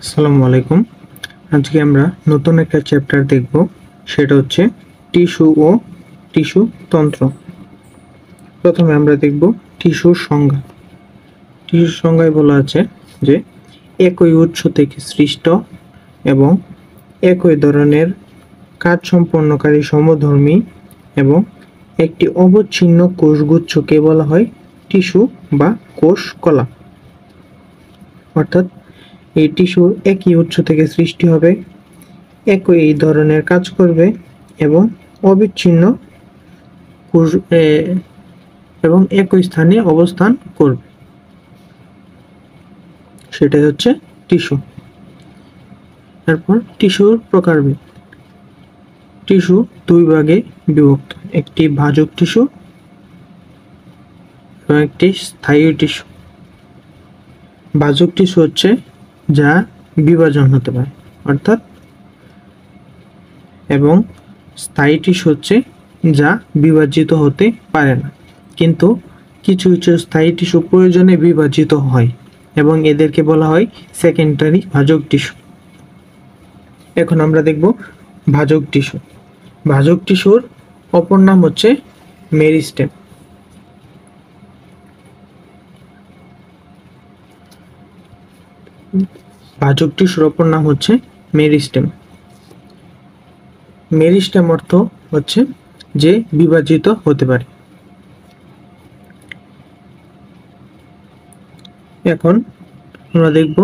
আসসালামু আলাইকুম। আজকে আমরা নতুন একটা চ্যাপ্টার দেখব, সেটা হচ্ছে টিস্যু ও টিস্যু তন্ত্র। প্রথমে আমরা দেখব টিস্যুর সংজ্ঞা। টিস্যুর সংজ্ঞায় বলা আছে যে একই উৎস থেকে সৃষ্ট এবং একই ধরনের কাজ সম্পন্নকারী সমধর্মী এবং একটি অবিচ্ছিন্ন কোষগুচ্ছকে বলা হয় টিস্যু বা কোষ কলা। অর্থাৎ এই টিস্যু একই উৎস থেকে সৃষ্টি হবে, একই এই ধরনের কাজ করবে এবং অবিচ্ছিন্ন এবং একই স্থানে অবস্থান করবে, সেটাই হচ্ছে টিস্যু। এরপর টিস্যুর প্রকারভেদ। টিস্যু দুই ভাগে বিভক্ত, একটি ভাজক টিস্যু এবং একটি স্থায়ী টিস্যু। ভাজক টিস্যু হচ্ছে যা বিভাজন হতে পারে অর্থাৎ, এবং স্থায়ী টিস্যু হচ্ছে যা বিভাজিত হতে পারে না, কিন্তু কিছু কিছু স্থায়ী টিস্যু প্রয়োজনে বিভাজিত হয় এবং এদেরকে বলা হয় সেকেন্ডারি ভাজক টিস্যু। এখন আমরা দেখব ভাজক টিস্যু। ভাজক টিস্যুর অপর নাম হচ্ছে মেরিস্টেম। ভাজক টিস্যুর অপর নাম হচ্ছে মেরিস্টেম। মেরিস্টেম অর্থ হচ্ছে যে বিভাজিত হতে পারে। এখন আমরা দেখব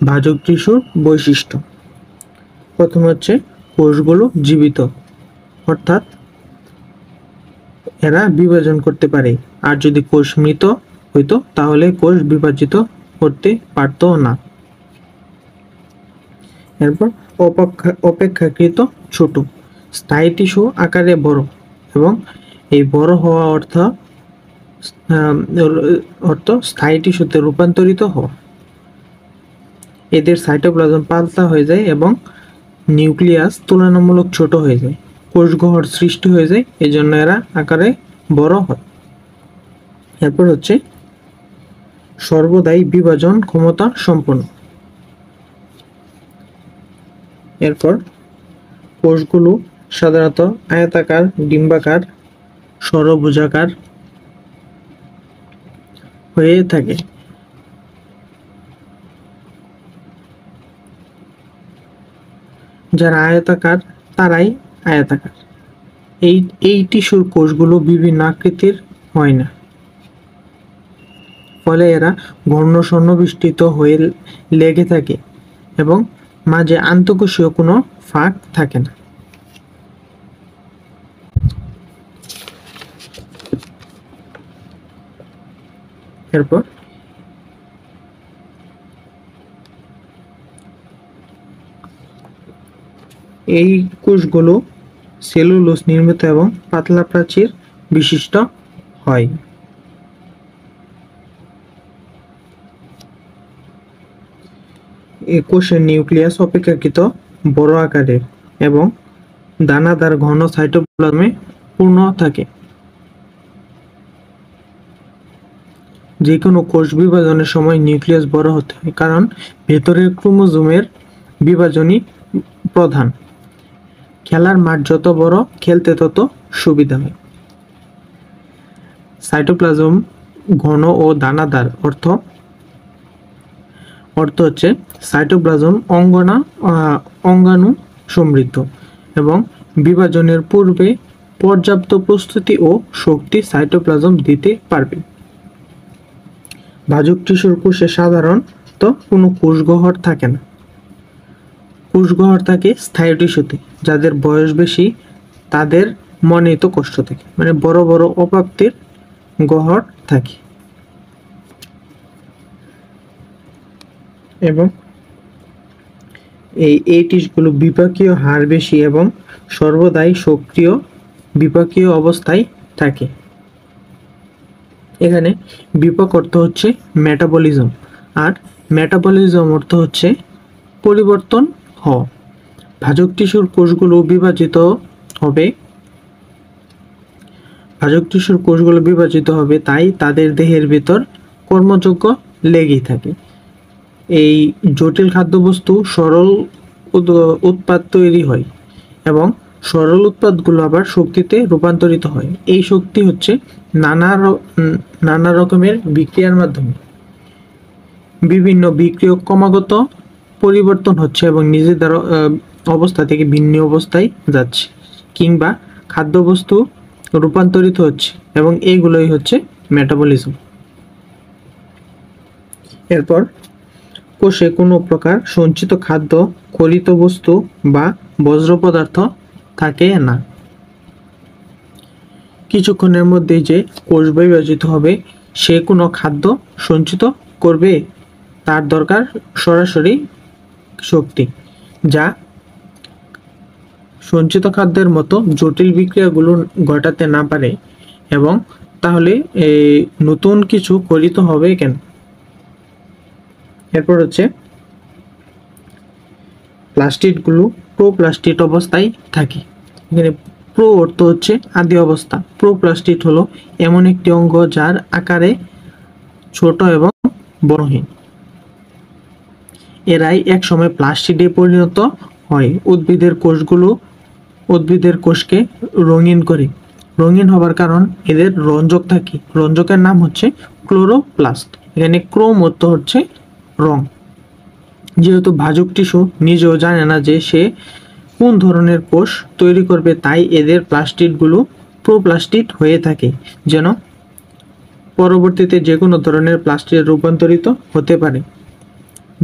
ভাজক টিস্যুর বৈশিষ্ট্য। প্রথম হচ্ছে কোষগুলো জীবিত, অর্থাৎ এরা বিভাজন করতে পারে। আর যদি কোষ মৃত হইতো তাহলে কোষ বিভাজিত করতে পারতো না। এরপর অপেক্ষাকৃত ছোট। স্থায়ী টিস্যু আকারে বড় এবং এই বড় হওয়া অর্থ স্থায়ী টিস্যুতে রূপান্তরিত হওয়া। এদের সাইটোপ্লাজম পাতলা হয়ে যায় এবং নিউক্লিয়াস তুলনামূলক ছোট হয়ে যায়, কোষগহ্বর সৃষ্টি হয়ে যায়, এজন্য এরা আকারে বড় হয়। এরপর হচ্ছে সর্বদাই বিভাজন ক্ষমতা সম্পন্ন। এরপর কোষগুলো সাধারণত আয়তাকার, ডিম্বাকার, ষড়ভুজাকার হয়ে থাকে। যারা আয়তাকার তারাই আয়তাকার। এই টিস্যুর কোষগুলো বিভিন্ন আকৃতির হয় না, ফলে এরা ঘন সন্নিবেষ্টিত হয়ে লেগে থাকে এবং মাঝে আন্তঃকোষীয় কোনো ফাঁক থাকে না। এরপর এই কোষগুলো সেলুলোজ নির্মিত এবং পাতলা প্রাচীর বিশিষ্ট হয়। এই কোষের নিউক্লিয়াস অপেক্ষাকৃত বড় আকারের এবং দানাদার ঘন সাইটোপ্লাজমে পূর্ণ থাকে। যে কোনো কোষ বিভাজনের সময় নিউক্লিয়াস বড় হতে হয়, কারণ ভেতরের ক্রোমোজোমের বিভাজনই প্রধান। খেলার মাঠ যত বড়, খেলতে তত সুবিধা হয়। সাইটোপ্লাজম ঘন ও দানাদার অর্থ হচ্ছে সাইটোপ্লাজম অঙ্গাণু সমৃদ্ধ এবং বিভাজনের পূর্বে পর্যাপ্ত প্রস্তুতি ও শক্তি সাইটোপ্লাজম দিতে পারবে। ভাজক টিস্যুর কোষে সাধারণত কোনো কোষগহ্বর থাকে না। কোষগহ্বর থাকে স্থায়ী টিস্যুতে। যাদের বয়স বেশি তাদের মনে তো কষ্ট থাকে, মানে বড় বড় অপ্রাপ্তির গহ্বর থাকে এবং এই টিস্যুগুলো বিপাকীয় হার বেশি এবং সর্বদাই সক্রিয় বিপাকীয় অবস্থায় থাকে। এখানে বিপাক অর্থ হচ্ছে মেটাবলিজম, আর মেটাবলিজম অর্থ হচ্ছে পরিবর্তন হওয়া। ভাজক টিস্যুর কোষগুলো বিভাজিত হবে, তাই তাদের দেহের ভিতর কর্মযোগ্য লেগেই থাকে। এই জটিল খাদ্যবস্তু সরল উৎপাদ তৈরি হয় এবং সরল উৎপাদগুলো আবার শক্তিতে রূপান্তরিত হয়। এই শক্তি হচ্ছে নানা রকমের বিক্রিয়ার মাধ্যমে। বিভিন্ন বিক্রিয়ক ক্রমাগত পরিবর্তন হচ্ছে এবং নিজেদের অবস্থা থেকে ভিন্ন অবস্থায় যাচ্ছে, কিংবা খাদ্যবস্তু রূপান্তরিত হচ্ছে, এবং এইগুলোই হচ্ছে মেটাবলিজম। এরপর কোষে কোনো প্রকার সঞ্চিত খাদ্য, গলিত বস্তু বা বজ্র পদার্থ থাকে না। কিছুক্ষণের মধ্যে যে কোষ বিভাজিত হবে, সে কোনো খাদ্য সঞ্চিত করবে, তার দরকার সরাসরি শক্তি, যা সঞ্চিত খাদ্যের মতো জটিল বিক্রিয়াগুলো ঘটাতে না পারে। এবং তাহলে নতুন কিছু গলিত হবে কেন? এরপর হচ্ছে প্লাস্টিডগুলো প্রোপ্লাস্টিড অবস্থায় থাকে। এখানে প্রো অর্থ হচ্ছে আদি অবস্থা। প্রোপ্লাস্টিড হলো এমন একটি অঙ্গ যার আকারে ছোট এবং বর্ণহীন। এরাই এক সময় প্লাস্টিডে পরিণত হয়। উদ্ভিদের কোষকে রঙিন করে। রঙিন হবার কারণ এদের রঞ্জক থাকে। রঞ্জকের নাম হচ্ছে ক্লোরোপ্লাস্ট। এখানে ক্রোম অর্থ হচ্ছে রং। যেহেতু ভাজক টিস্যু নিজেও জানে না যে সে কোন ধরনের কোষ তৈরি করবে, তাই এদের প্লাস্টিডগুলো প্রোপ্লাস্টিড হয়ে থাকে, যেন পরবর্তীতে যে কোনো ধরনের প্লাস্টিডে রূপান্তরিত হতে পারে,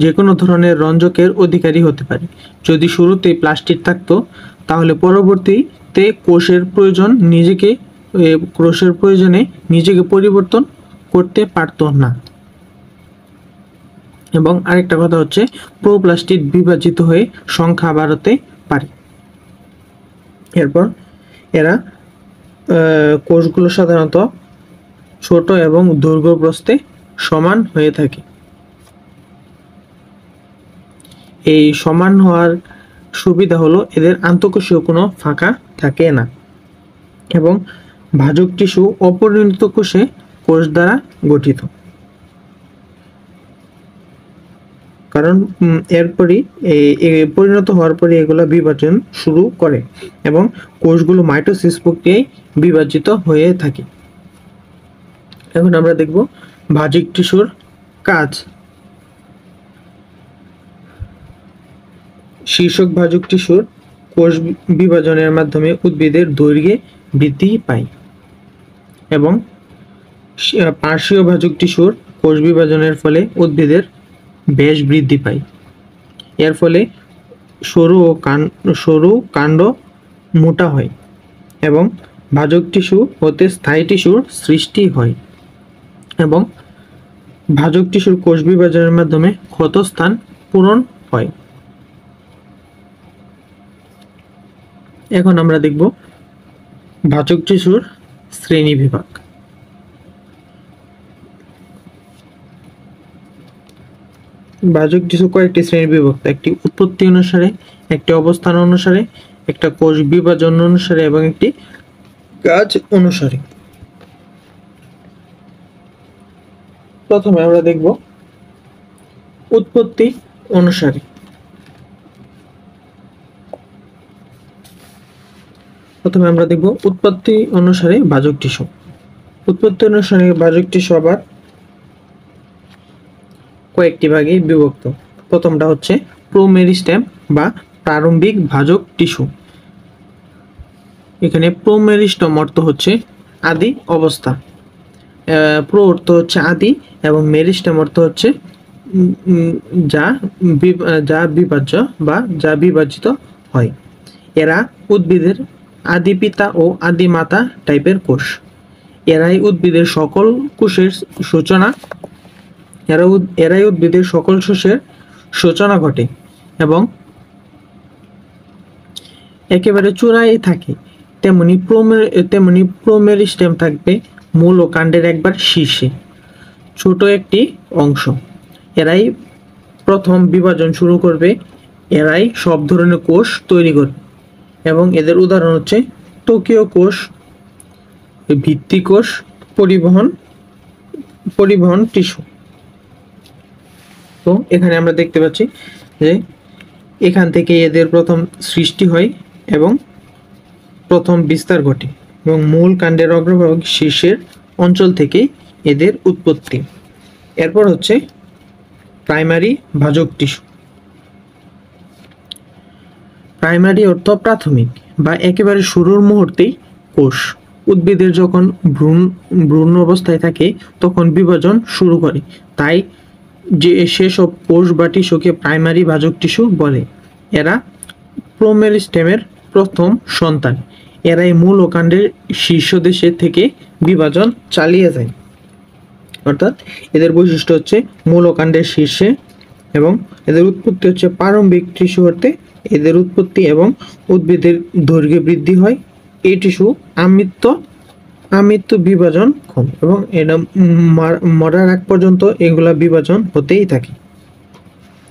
যে কোনো ধরনের রঞ্জকের অধিকারী হতে পারে। যদি শুরুতেই প্লাস্টিড থাকতো, তাহলে পরবর্তীতে কোষের প্রয়োজনে নিজেকে পরিবর্তন করতে পারতো না। এবং আরেকটা কথা হচ্ছে, প্রোপ্লাস্টিড বিভাজিত হয়ে সংখ্যা বাড়াতে পারে। এরপর কোষগুলো সাধারণত ছোট এবং দৈর্ঘ্য প্রস্থে সমান হয়ে থাকে। এই সমান হওয়ার সুবিধা হলো এদের আন্তঃকোষীয় কোনো ফাঁকা থাকে না, এবং ভাজক টিস্যু অপরিণত কোষ দ্বারা গঠিত। কারণ এরপরই পরিণত হওয়ার পরে এগুলো বিভাজন শুরু করে এবং কোষগুলো মাইটোসিস প্রক্রিয়ায় বিভাজিত হয়ে থাকে। এখন আমরা দেখব ভাজক টিস্যুর কাজ। শীর্ষক ভাজক টিস্যুর কোষ বিভাজনের মাধ্যমে উদ্ভিদের দৈর্ঘ্যে বৃদ্ধি পায়, এবং পার্শ্বীয় ভাজক টিস্যুর কোষ বিভাজনের ফলে উদ্ভিদের ব্যাস বৃদ্ধি পায়। এর ফলে সরু কাণ্ড মোটা হয় এবং ভাজক টিস্যু হতে স্থায়ী টিস্যুর সৃষ্টি হয়, এবং ভাজক টিস্যুর কোষ বিভাজনের মাধ্যমে ক্ষত স্থান পূরণ হয়। এখন আমরা দেখব ভাজক টিস্যুর শ্রেণী বিভাগ। ভাজক টিস্যু কয়েকটি শ্রেণী বিভক্ত: একটি উৎপত্তি অনুসারে, একটি অবস্থান অনুসারে, একটা কোষ বিভাজন অনুসারে, এবং একটি কাজ অনুসারে। প্রথমে আমরা দেখব উৎপত্তি অনুসারে। উৎপত্তি অনুসারে ভাজক টিস্যু। উৎপত্তি অনুসারে ভাজক টিস্যু আবার কয়েকটি ভাগে বিভক্ত। প্রথমটা হচ্ছে প্রোমেরিস্টেম বা প্রারম্ভিক ভাজক টিস্যু। এখানে প্রোমেরিস্টেম অর্থ হচ্ছে আদি অবস্থা। প্রো অর্থ হচ্ছে আদি, এবং মেরিস্টেম অর্থ হচ্ছে যা বিভাজ্য বা যা বিভাজিত হয়। এরা উদ্ভিদের আদি পিতা ও আদি মাতা টাইপের কোষ। এরাই উদ্ভিদের সকল কোষের সূচনা ঘটে এবং একেবারে চূড়ায় থাকে। তেমনি প্রোমেরিস্টেম থাকবে মূল ও কাণ্ডের একবার শীর্ষে, ছোট একটি অংশ। এরাই প্রথম বিভাজন শুরু করবে। এরাই সব ধরনের কোষ তৈরি করবে, এবং এদের উদাহরণ হচ্ছে ত্বকীয় কোষ, ভিত্তিকোষ, পরিবহন টিস্যু। তো এখানে আমরা দেখতে পাচ্ছি যে এখান থেকে এদের প্রথম সৃষ্টি হয় এবং প্রথম বিস্তার ঘটে এবং মূল কাণ্ডের অগ্রভাগ শীর্ষের অঞ্চল থেকেই এদের উৎপত্তি। এরপর হচ্ছে প্রাইমারি ভাজক টিস্যু। প্রাইমারি অর্থ প্রাথমিক বা একেবারে শুরুর মুহূর্তেই কোষ। উদ্ভিদের যখন ভ্রূণ অবস্থায় থাকে তখন বিভাজন শুরু করে, তাই যে সেসব কোষ বা টিস্যুকে প্রাইমারি ভাজক টিস্যু বলে। এরা প্রোমেরিস্টেমের প্রথম সন্তান। এরাই মূল ও কাণ্ডের শীর্ষদেশে থেকে বিভাজন চালিয়ে যায়। অর্থাৎ এদের বৈশিষ্ট্য হচ্ছে মূল ও কাণ্ডের শীর্ষে এবং এদের উৎপত্তি হচ্ছে প্রারম্ভিক টিস্যু হতে। এদের উৎপত্তি এবং উদ্ভিদের দৈর্ঘ্যে বৃদ্ধি হয়। এই টিস্যু আমৃত্যু বিভাজন ক্ষম এবং এটা মরার আগ পর্যন্ত এগুলা বিভাজন হতেই থাকে।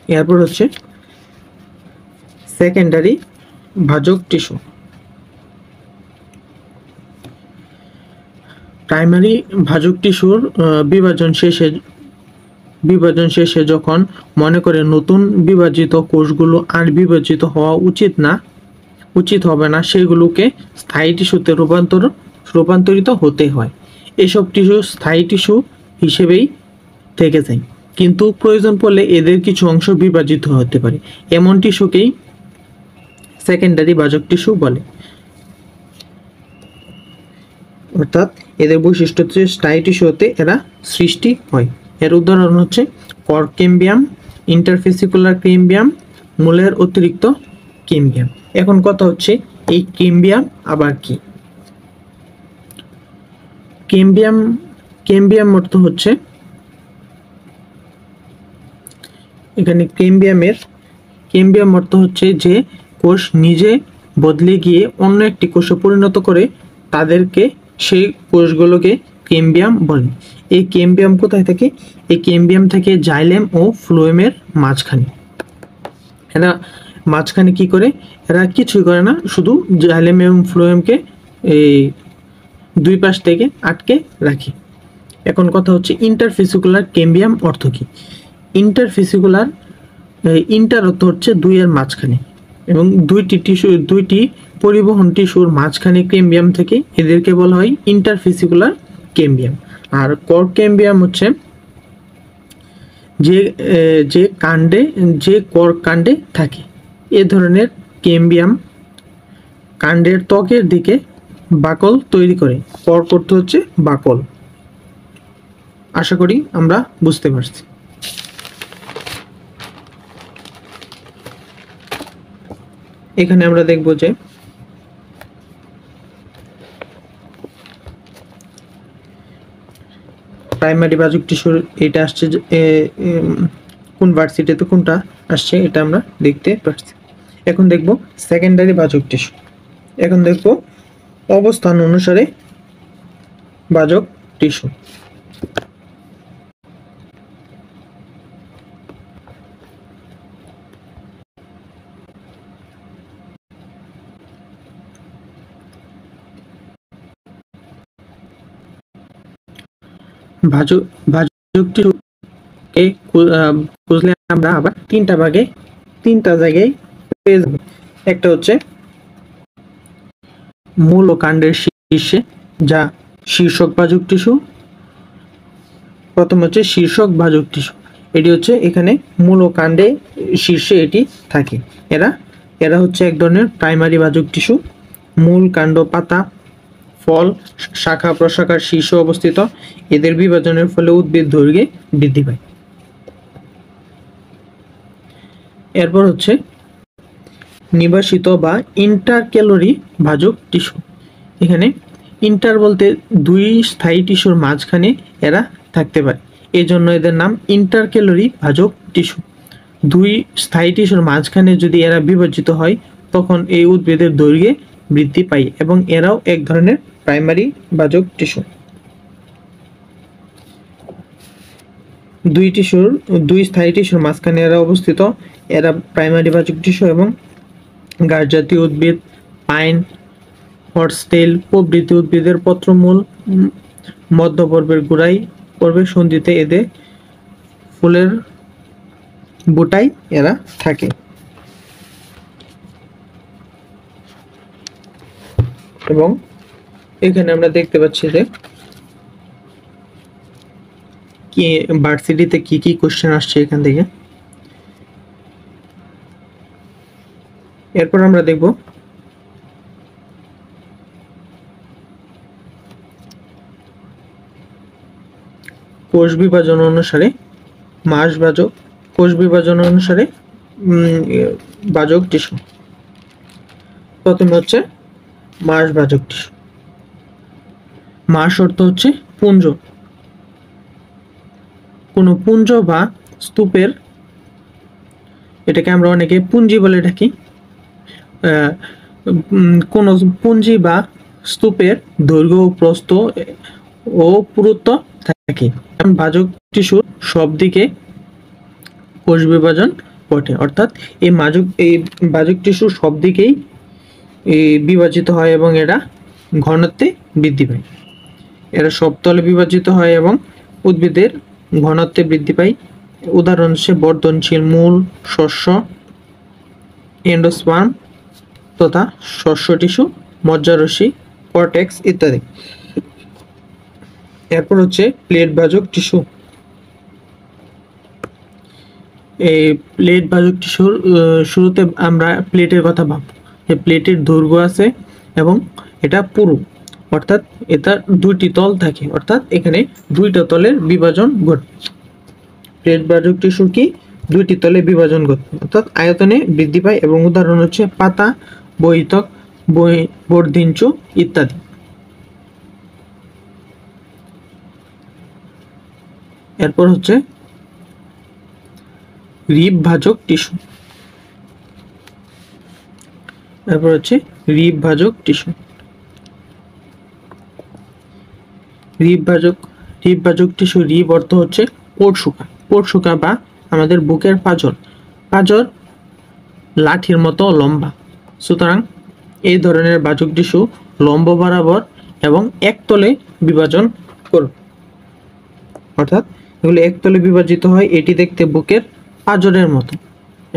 এরপর হচ্ছে সেকেন্ডারি ভাজক টিস্যু। প্রাইমারি ভাজক টিস্যুর বিভাজন শেষে যখন মনে করে নতুন বিভাজিত কোষগুলো আর বিভাজিত হওয়া উচিত হবে না, সেগুলোকে স্থায়ী টিস্যুতে রূপান্তরিত হতে হয়। এসব টিস্যু স্থায়ী টিস্যু হিসেবেই থেকে যায়, কিন্তু প্রয়োজন পড়লে এদের কিছু অংশ বিভাজিত হতে পারে। এমন টিস্যুকেই সেকেন্ডারি ভাজক টিস্যু বলে। অর্থাৎ এদের বৈশিষ্ট্য হচ্ছে স্থায়ী টিস্যু হতে এরা সৃষ্টি হয়। এর উদাহরণ হচ্ছে কর্ক কেম্বিয়াম, ইন্টারফেসিকুলার কেম্বিয়াম, মূলের অতিরিক্ত কেম্বিয়াম। এখন কথা হচ্ছে এই কেম্বিয়াম আবার কি? কেম্বিয়াম অর্থ হচ্ছে, এখানে কেম্বিয়াম অর্থ হচ্ছে যে কোষ নিজে বদলে গিয়ে অন্য একটি কোষে পরিণত করে, তাদেরকে সেই কোষগুলোকে কেম্বিয়াম বলে। এই কেম্বিয়াম কোথায় থাকে? এই কেম্বিয়াম থাকে জাইলেম ও ফ্লোয়েমের মাঝখানে। এরা মাঝখানে কি করে? এরা কিছুই করে না, শুধু জাইলেম এবং ফ্লোয়েমকে এই দুই পাশ থেকে আটকে রাখে। এখন কথা হচ্ছে ইন্টারফেসিকুলার কেম্বিয়াম অর্থ কি? ইন্টার অর্থ হচ্ছে দুইয়ের মাঝখানে, এবং দুইটি পরিবহন টিস্যুর মাঝখানে কেম্বিয়াম থেকে এদেরকে বলা হয় ইন্টারফেসিকুলার কেম্বিয়াম। আর কর্ক কেম্বিয়াম হচ্ছে যে কর্ক কাণ্ডে থাকে। এ ধরনের কেম্বিয়াম কাণ্ডের ত্বকের দিকে বাকল তৈরি করে। কর্ক অর্থ হচ্ছে বাকল। আশা করি আমরা বুঝতে পারছি। এখানে আমরা দেখব যে প্রাইমারি ভাজক টিস্যুর এটা আসছে কোন ভার্সিটিতে কোনটা আসছে এটা আমরা দেখতে পাচ্ছি। এখন দেখব সেকেন্ডারি ভাজক টিস্যু। এখন দেখব অবস্থান অনুসারে ভাজক টিস্যু। ভাজক টিস্যুকে খুঁজলে আমরা আবার তিনটা জায়গায় পেয়ে যাব। একটা হচ্ছে মূল ও কাণ্ডের শীর্ষে, যা শীর্ষক ভাজক টিস্যু। প্রথম হচ্ছে শীর্ষক ভাজক টিস্যু। এটি হচ্ছে এখানে মূল ও কাণ্ডে শীর্ষে এটি থাকে। এরা হচ্ছে এক ধরনের প্রাইমারি ভাজক টিস্যু। মূল, কাণ্ড, পাতা, ফল, শাখা প্রশাখার শীর্ষে অবস্থিত। এদের বিভাজনের ফলে উদ্ভিদ দৈর্ঘ্যে বৃদ্ধি পায়। এরপর হচ্ছে নিবাসিত বা ইন্টারক্যালোরি ভাজক টিস্যু। এখানে ইন্টার বলতে দুই স্থায়ী টিস্যুর মাঝখানে এরা থাকতে পারে, এই জন্য এদের নাম ইন্টারক্যালোরি ভাজক টিস্যু। দুই স্থায়ী টিস্যুর মাঝখানে যদি এরা বিভাজিত হয় তখন এই উদ্ভিদের দৈর্ঘ্যে বৃদ্ধি পায় এবং এরাও এক ধরনের প্রাইমারি ভাজক টিস্যু। দুই স্থায়ী টিস্যুর মাঝখানে এরা অবস্থিত। এরা প্রাইমারি ভাজক টিস্যু এবং গাছ জাতীয় উদ্ভিদ, পাইন, হর্সটেল প্রভৃতি উদ্ভিদের পত্রমূল মধ্যপর্বের গোড়ায় পর্বের সন্ধিতে এদের ফুলের বোটায় এরা থাকে। এবং এখানে আমরা দেখতে পাচ্ছি যে কি ভার্সিটিতে কি কি কোশ্চেন আসছে এখান থেকে। এরপর আমরা দেখব কোষ বিভাজন অনুসারে মাসবাচক, কোষ বিভাজন অনুসারে বাচক টিস্যু। প্রথমে হচ্ছে মাসবাচক টিস্যু। মাস অর্থ হচ্ছে পুঞ্জ, কোনো পুঞ্জ বা স্তূপের, এটাকে আমরা অনেকে পুঞ্জি বলে ডাকি, কোন পুঞ্জি বা স্তূপের দৈর্ঘ্য, প্রস্থ ও পুরুত্ব থাকে। বাচক টিস্যুর সব দিকে কোষ বিভাজন ঘটে, অর্থাৎ এই বাচক টিস্যু সব দিকেই বিভাজিত হয় এবং এরা ঘনত্বে বৃদ্ধি পায়। এরা সব তলে বিভাজিত হয় এবং উদ্ভিদের ঘনত্বে বৃদ্ধি পায়। উদাহরণ হচ্ছে বর্ধনশীল মূল, শস্য, এন্ডোস্পার্ম তথা শস্য টিস্যু, মজ্জারশ্মি, কর্টেক্স ইত্যাদি। এরপর হচ্ছে প্লেট বাচক টিস্যু। এই প্লেট বাচক টিস্যুর শুরুতে আমরা প্লেটের কথা ভাবব। এই প্লেটের দৈর্ঘ্য আছে এবং এটা পুরু, অর্থাৎ এটা দুইটি তল থাকে, অর্থাৎ এখানে দুইটা তলের বিভাজন ঘটে। প্লেট বাচক টিস্যু কি দুইটি তলে বিভাজন ঘটে, অর্থাৎ আয়তনে বৃদ্ধি পায়। এবং উদাহরণ হচ্ছে পাতা, বহিতক, বর্ধিঞ্চু ইত্যাদি। এরপর হচ্ছে রিব ভাজক টিস্যু। এরপর হচ্ছে রিব ভাজক টিস্যু। রিব ভাজক টিস্যু, রিব অর্থ হচ্ছে পটসুকা বা আমাদের বুকের পাঁজর লাঠির মতো লম্বা। সুতরাং এই ধরনের ভাজক টিস্যু লম্ব বরাবর এবং একতলে বিভাজন করবে, অর্থাৎ এগুলো একতলে বিভাজিত হয়। এটি দেখতে বুকের পাঁজরের মতো।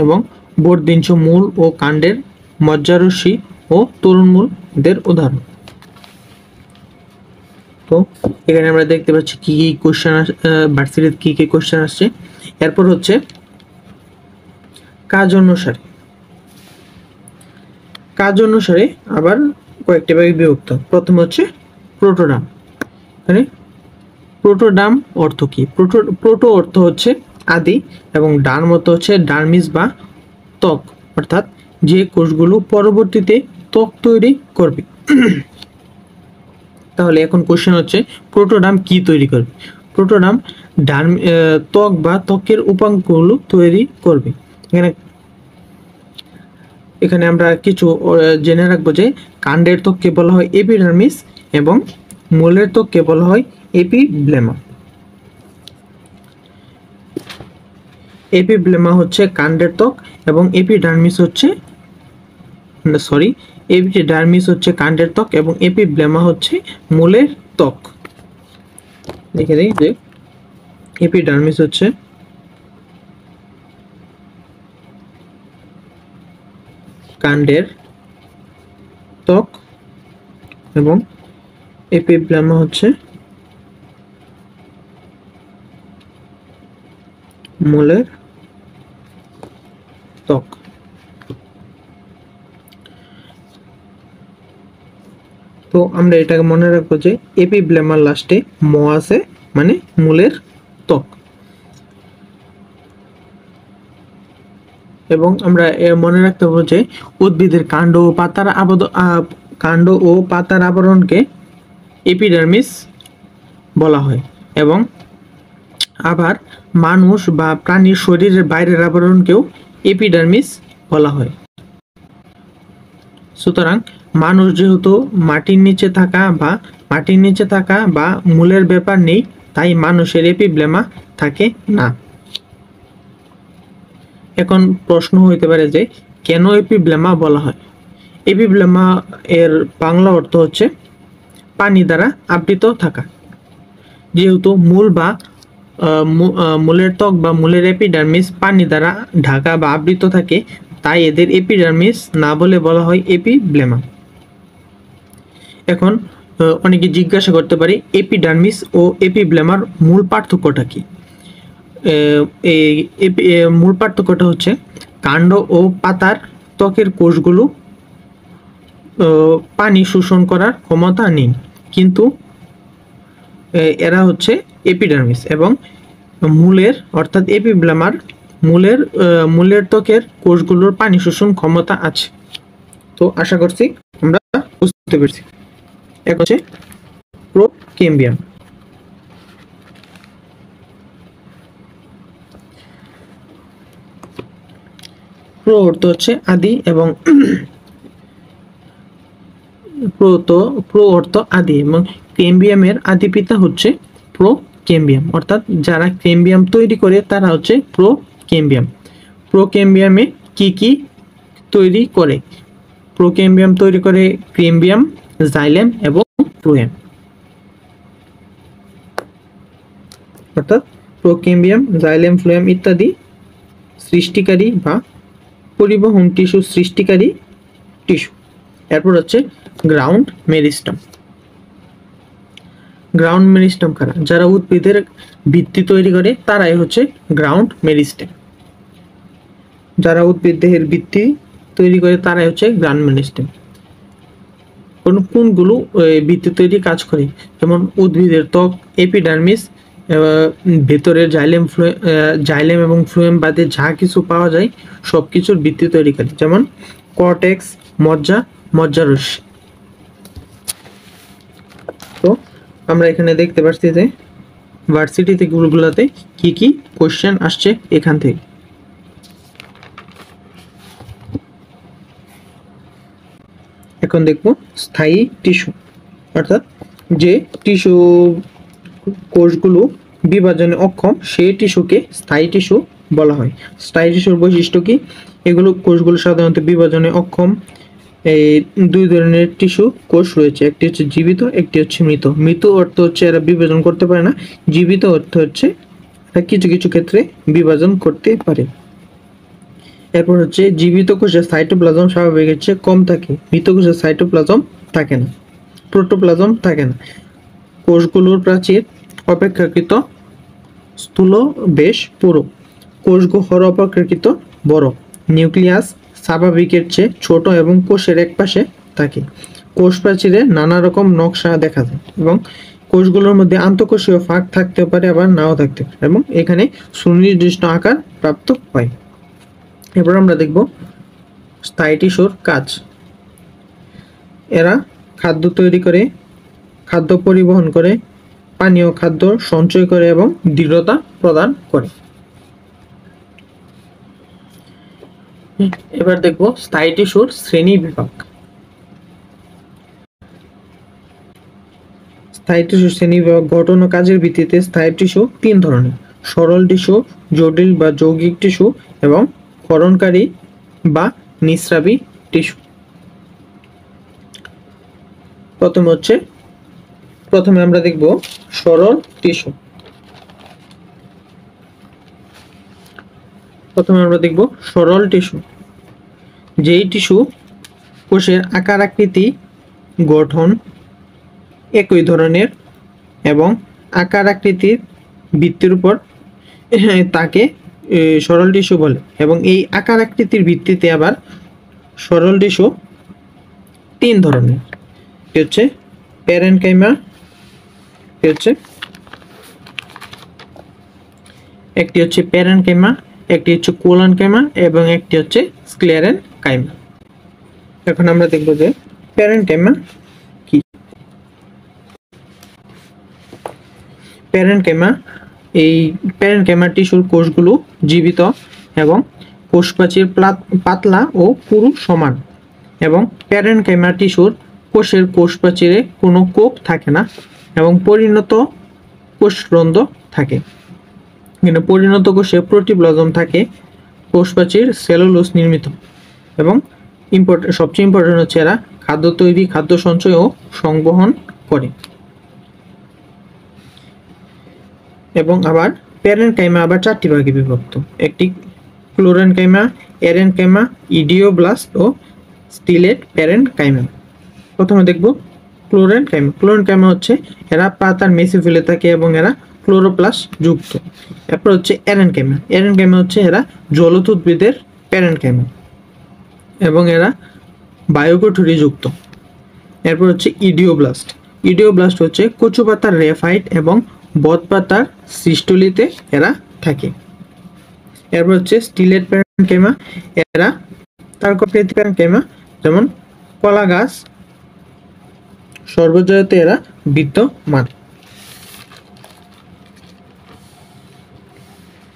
এবং বর্ধিঞ্চু মূল ও কাণ্ডের মজ্জারশ্মি ও তরুণমূলদের উদাহরণ। তো এখানে আমরা দেখতে পাচ্ছি কি কি কোশ্চেন ভার্সিটিতে কি কি কোশ্চেন আসছে। এরপর হচ্ছে কাজ অনুসারে আবার কয়েকটি ভাগে বিভক্ত। প্রথম হচ্ছে প্রোটোডার্ম। এখানে প্রোটোডার্ম অর্থ কি? প্রোটো অর্থ হচ্ছে আদি এবং ডার্ম অর্থ হচ্ছে ডার্মিস বা ত্বক, অর্থাৎ যে কোষগুলো পরবর্তীতে ত্বক তৈরি করবে। তাহলে এখন কোশ্চেন হচ্ছে প্রোটোডার্ম কি তৈরি করবে? প্রোটোডার্ম ত্বক বা ত্বকের উপাংশগুলো তৈরি করবে। এখানে আমরা কিছু জেনে রাখবো যে কাণ্ডের ত্বককে বলা হয় এপিডার্মিস এবং মূলের ত্বককে বলা হয় এপিব্লেমা। এপিব্লেমা হচ্ছে কাণ্ডের ত্বক এবং এপিডার্মিস হচ্ছে কাণ্ডের ত্বক এবং এপিব্লেমা হচ্ছে মূলের ত্বক। দেখে দিই যে এপিডার্মিস হচ্ছে কাণ্ডের ত্বক এবং এপিব্লেমা হচ্ছে মূলের ত্বক। তো আমরা এটাকে মনে রাখবো যে এপিব্লেমার লাস্টে ম আছে, মানে মূলের ত্বক। এবং আমরা মনে রাখতে হবে যে উদ্ভিদের কাণ্ড ও পাতার আবরণকে এপিডার্মিস বলা হয় এবং আবার মানুষ বা প্রাণীর শরীরের বাইরের আবরণকেও এপিডার্মিস বলা হয়। সুতরাং মানুষ যেহেতু মাটির নিচে থাকা বা মূলের ব্যাপার নেই, তাই মানুষের এপিব্লেমা থাকে না। এখন প্রশ্ন হইতে পারে যে কেন এপিব্লেমা বলা হয়? এপিব্লেমা এর বাংলা অর্থ হচ্ছে পানি দ্বারা আবৃত থাকা। যেহেতু মূল বা মূলের ত্বক বা মূলের এপিডার্মিস পানি দ্বারা ঢাকা বা আবৃত থাকে, তাই এদের এপিডার্মিস না বলে বলা হয় এপিব্লেমা। এখন অনেকে জিজ্ঞাসা করতে পারে এপিডার্মিস ও এপিব্লেমার মূল পার্থক্যটা কি? মূল পার্থক্যটা হচ্ছে কাণ্ড ও পাতার ত্বকের কোষগুলো পানি শোষণ করার ক্ষমতা নেই, কিন্তু এরা হচ্ছে এপিডার্মিস, এবং মূলের অর্থাৎ এপিব্লেমার মূলের ত্বকের কোষগুলোর পানি শোষণ ক্ষমতা আছে। তো আশা করছি আমরা বুঝতে পেরেছি। এক হচ্ছে প্রোকেম্বিয়াম। প্রো অর্থ হচ্ছে আদি এবং প্রো অর্থ আদি, এবং কেম্বিয়ামের আদি পিতা হচ্ছে প্রোকেম্বিয়াম, অর্থাৎ যারা কেম্বিয়াম তৈরি করে তারা হচ্ছে প্রোকেম্বিয়াম। প্রোকেম্বিয়ামে কি কি তৈরি করে? প্রোকেম্বিয়াম তৈরি করে কেম্বিয়াম, জাইলেম এবং ফ্লোয়েম। অর্থাৎ প্রোকেম্বিয়াম, জাইলেম, ফ্লোয়েম ইত্যাদি সৃষ্টিকারী বা পরিবহন টিস্যু সৃষ্টিকারী টিস্যু। এরপর হচ্ছে গ্রাউন্ড মেরিস্টেম। গ্রাউন্ড মেরিস্টেম কারা? যারা উদ্ভিদের ভিত্তি তৈরি করে তারাই হচ্ছে গ্রাউন্ড মেরিস্টেম। যারা উদ্ভিদ দেহের ভিত্তি তৈরি করে তারাই হচ্ছে গ্রাউন্ড মেরিস্টেম। কোনগুলো ভিত্তি তৈরি কাজ করে? যেমন উদ্ভিদের ত্বক, এপিডার্মিস, ভেতরের জাইলেম এবং ফ্লোয়েম বাদে যা কিছু পাওয়া যায় সব কিছুর ভিত্তি তৈরি করে, যেমন কর্টেক্স, মজ্জারস্যি। তো আমরা এখানে দেখতে পাচ্ছি যে ভার্সিটিতে গুলোতে কি কি কোশ্চেন আসছে এখান থেকে। এখন দেখব স্থায়ী টিস্যু, অর্থাৎ যে টিস্যু কোষগুলো বিভাজনে অক্ষম সেই টিস্যুকে স্থায়ী টিস্যু বলা হয়। স্থায়ী টিস্যুর বৈশিষ্ট্য কি? এগুলো কোষগুলো সাধারণত বিভাজনে অক্ষম। এই দুই ধরনের টিস্যু কোষ রয়েছে, একটি হচ্ছে জীবিত, একটি হচ্ছে মৃত। মৃত অর্থ হচ্ছে এরা বিভাজন করতে পারে না, জীবিত অর্থ হচ্ছে এরা কিছু কিছু ক্ষেত্রে বিভাজন করতে পারে। এরপর হচ্ছে জীবিত কোষের সাইটোপ্লাজম স্বাভাবিকের চেয়ে কম থাকে, মৃত কোষের সাইটোপ্লাজম থাকে না, প্রোটোপ্লাজম থাকে না। কোষগুলোর প্রাচীর অপেক্ষাকৃত স্থূল, বেশ পুরু। কোষগহ্বর অপেক্ষাকৃত বড়। নিউক্লিয়াস স্বাভাবিকের চেয়ে ছোট এবং কোষের একপাশে থাকে। কোষ প্রাচীরে নানা রকম নকশা দেখা যায়, এবং কোষগুলোর মধ্যে আন্তঃকোষীয় ফাঁক থাকতে পারে, আবার নাও থাকতে পারে, এবং এখানে সুনির্দিষ্ট আকার প্রাপ্ত হয়। এরপর আমরা দেখব স্থায়ী টিস্যুর কাজ। এরা খাদ্য তৈরি করে, খাদ্য পরিবহন করে, পানীয় খাদ্য সঞ্চয় করে এবং দৃঢ়তা প্রদান করে। এবার দেখব স্থায়ী টিস্যুর শ্রেণী বিভাগ। স্থায়ী টিস্যুর শ্রেণী বিভাগ গঠন ও কাজের ভিত্তিতে স্থায়ী টিস্যু তিন ধরনের: সরল টিস্যু, জটিল বা যৌগিক টিস্যু এবং ক্ষরণকারী বা নিঃস্রাবী টিস্যু। প্রথমে আমরা দেখব সরল টিস্যু। যেই টিস্যু কোষের আকার, আকৃতি, গঠন একই ধরনের এবং আকার আকৃতির ভিত্তির উপর তাকে সরল টিস্যু বলে, এবং এই আকার আকৃতির ভিত্তিতে আবার সরল টিস্যু তিন ধরনের। হচ্ছে প্যারেনকাইমা, একটি হচ্ছে প্যারেনকাইমা, একটি হচ্ছে কোলনকাইমা এবং একটি হচ্ছে স্ক্লেরেনকাইমা। এখন আমরা দেখব যে প্যারেনকাইমা কি। এই প্যারেনকাইমা টিস্যুর কোষগুলো জীবিত এবং কোষপ্রাচীর পাতলা ও পুরু সমান, এবং প্যারেনকাইমা টিস্যুর কোষের কোষপ্রাচীরে কোনো কোপ থাকে না এবং পরিণত কোষরন্ধ্র থাকে। কিন্তু পরিণত কোষে প্রোটোপ্লাজম থাকে, কোষপ্রাচীর সেলুলোজ নির্মিত, এবং সবচেয়ে ইম্পর্টেন্ট হচ্ছে এরা খাদ্য তৈরি, খাদ্য সঞ্চয় ও সংবহন করে। এবং আবার প্যারেনকাইমা আবার 4টি ভাগে বিভক্ত। একটি ক্লোরেনকাইমা, এরেনকাইমা, ইডিওব্লাস্ট ও স্টিলেট প্যারেনকাইমা। প্রথমে দেখব ক্লোরেনকাইমা। ক্লোরেনকাইমা হচ্ছে এরা পাতার মেসোফিলে থাকে এবং এরা ক্লোরোপ্লাস্ট যুক্ত। এরপর হচ্ছে এরেনকাইমা। এরেনকাইমা হচ্ছে এরা জলজ উদ্ভিদের প্যারেনকাইমা এবং এরা বায়োকোঠরি যুক্ত। এরপর হচ্ছে ইডিওব্লাস্ট। ইডিওব্লাস্ট হচ্ছে কচু পাতার রেফাইট এবং বট পাতার সিস্টুলিতে এরা থাকে। এরপর হচ্ছে স্টিলেট প্যারেনকাইমা। এরা তারকাকৃতি প্যারেনকাইমা, যেমন কলা গাছ সর্বজয়তে এরা বিদ্যমান।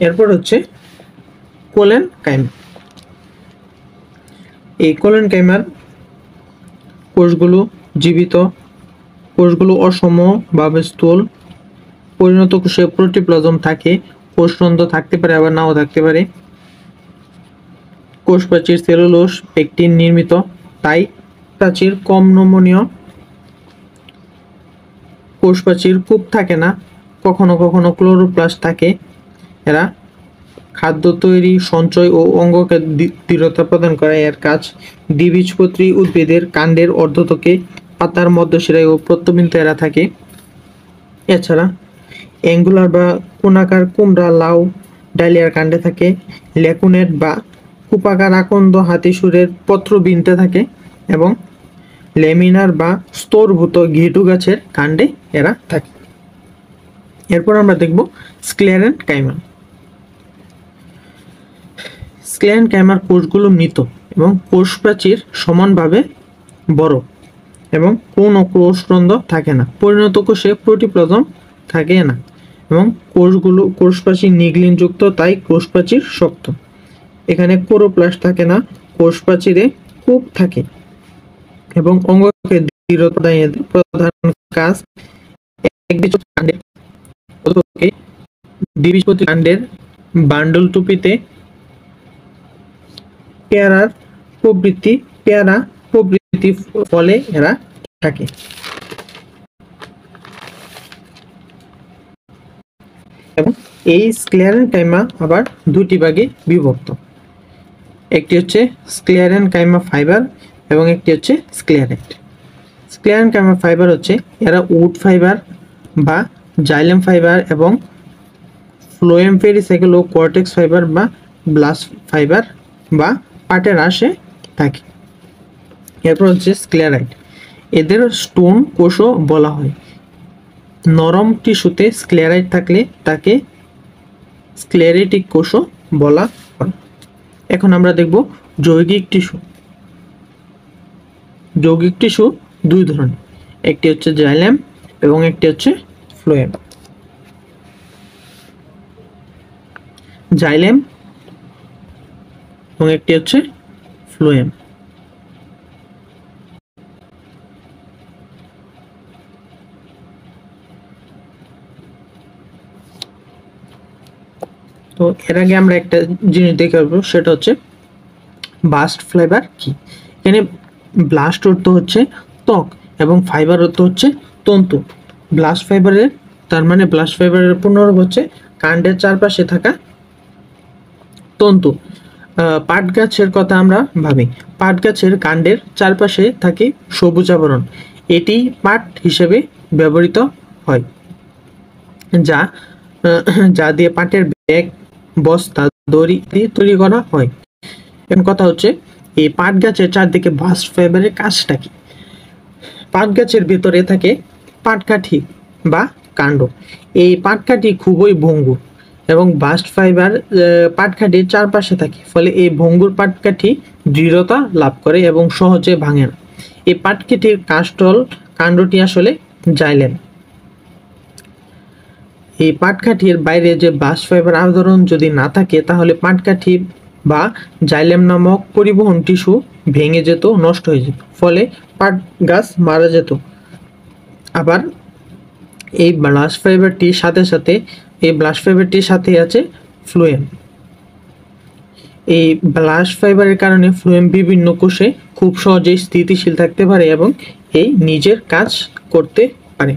এরপর হচ্ছে কোলেনকাইমা। এই কোলেনকাইমার কোষগুলো জীবিত, কোষগুলো অসমভাবে স্থূল, পরিণত কোষে প্রোটোপ্লাজম থাকে, কোষরন্ধ্র থাকতে পারে আবার নাও থাকতে পারে। কোষ প্রাচীর সেলুলোজ পেকটিন নির্মিত, তাই প্রাচীর কম নমনীয়। কোষ প্রাচীর খুব থাকে না, কখনো কখনো ক্লোরোপ্লাস্ট থাকে। এরা খাদ্য তৈরি, সঞ্চয় ও অঙ্গকে দৃঢ়তা প্রদান করে এর কাজ। দ্বিবীজপত্রী উদ্ভিদের কাণ্ডের অর্ধত্বকে, পাতার মধ্যশিরায় ও প্রত্যবিন্দুতে এরা থাকে। এছাড়া অ্যাঙ্গুলার বা কোণাকার কুমড়া, লাউ, ডালিয়ার কাণ্ডে থাকে। লেকুনেট বা কুপাকার আকন্দ হাতিসুরের পত্রবিন্দুতে থাকে এবং লেমিনার বা স্তরভূত ঘেটু গাছের কাণ্ডে এরা থাকে। এরপর আমরা দেখব স্ক্লেরেনকাইমা। স্ক্লেরেনকাইমার কোষগুলো মৃত এবং কোষ প্রাচীর সমানভাবে বড় এবং কোনো কোষরন্ধ্র থাকে না। পরিণত কোষে প্রোটোপ্লাজম থাকে না এবং কোষ প্রাচীর নিগ্লিন যুক্ত, তাই কোষ প্রাচীর শক্ত। এখানে ক্লোরোপ্লাস্ট থাকে না, কোষ প্রাচীরে কূপ থাকে এবং অঙ্গকে দৃঢ়তা দেয়। প্রধান কাজ দ্বিবীজপত্রী কাণ্ডের বান্ডল টুপিতে পেয়ারা প্রবৃত্তি ফলে এরা থাকে। এবং এই স্ক্লেরেনকাইমা আবার দুটি ভাগে বিভক্ত। একটি হচ্ছে স্ক্লেরেনকাইমা ফাইবার এবং একটি হচ্ছে স্ক্লেরেট। স্ক্লেরেনকাইমা ফাইবার হচ্ছে এরা উড ফাইবার বা জাইলেম ফাইবার এবং ফ্লোয়েম পেরিসাইকেল ও কর্টেক্স ফাইবার বা ব্লাস্ট ফাইবার বা পাটের আঁশে থাকে। এরপর হচ্ছে স্ক্লেরাইট। এদের স্টোন কোষও বলা হয়। নরম টিস্যুতে স্ক্লেরাইট থাকলে তাকে স্ক্লেরেটিক কোষও বলা হয়। এখন আমরা দেখব যৌগিক টিস্যু। যৌগিক টিস্যু দুই ধরনের, একটি হচ্ছে জাইলেম এবং একটি হচ্ছে ফ্লোয়েম। জাইলেম এবং একটি হচ্ছে ফ্লোয়েম। তো এর আগে আমরা একটা জিনিস দেখে আসবো, সেটা হচ্ছে বাস্ট ফাইবার কি। এখানে ব্লাস্ট অর্থ হচ্ছে ত্বক এবং ফাইবার অর্থ হচ্ছে তন্তু। ব্লাস্ট ফাইবারের ব্লাস্ট ফাইবারের পূর্ণরূপ হচ্ছে কাণ্ডের চারপাশে থাকা তন্তু। পাট গাছের কথা আমরা ভাবি, পাট গাছের কাণ্ডের চারপাশে থাকে সবুজ আবরণ। এটি পাট হিসেবে ব্যবহৃত হয়, যা দিয়ে পাটের ব্যাগ, বস্তা, দড়ি তৈরি করা হয়। এখন কথা হচ্ছে এই পাট গাছের চারদিকে বাস্ট ফাইবারের কাজটা কি। পাট গাছের ভেতরে থাকে পাটকাঠি বা কাণ্ড। এই পাটকাঠি খুবই ভঙ্গুর এবং বাস্ট ফাইবার পাটকাঠির চারপাশে থাকে, ফলে এই ভঙ্গুর পাটকাঠি দৃঢ়তা লাভ করে এবং সহজে ভাঙে না। এই পাটকাঠির কাণ্ডটি আসলে জাইলেম। এই পাটকাঠির বাইরে যে বাস্ট ফাইবার আবরণ যদি না থাকে, তাহলে পাটকাঠি বা জাইলেম নামক পরিবহন টিস্যু ভেঙে যেত, নষ্ট হয়ে যেত, ফলে পাট গাছ মারা যেত। আবার এই ব্লাস্ট ফাইবারটির সাথে আছে ফ্লোয়েম। এই ব্লাস্ট ফাইবারের কারণে ফ্লোয়েম বিভিন্ন কোষে খুব সহজেই স্থিতিশীল থাকতে পারে এবং এই নিজের কাজ করতে পারে।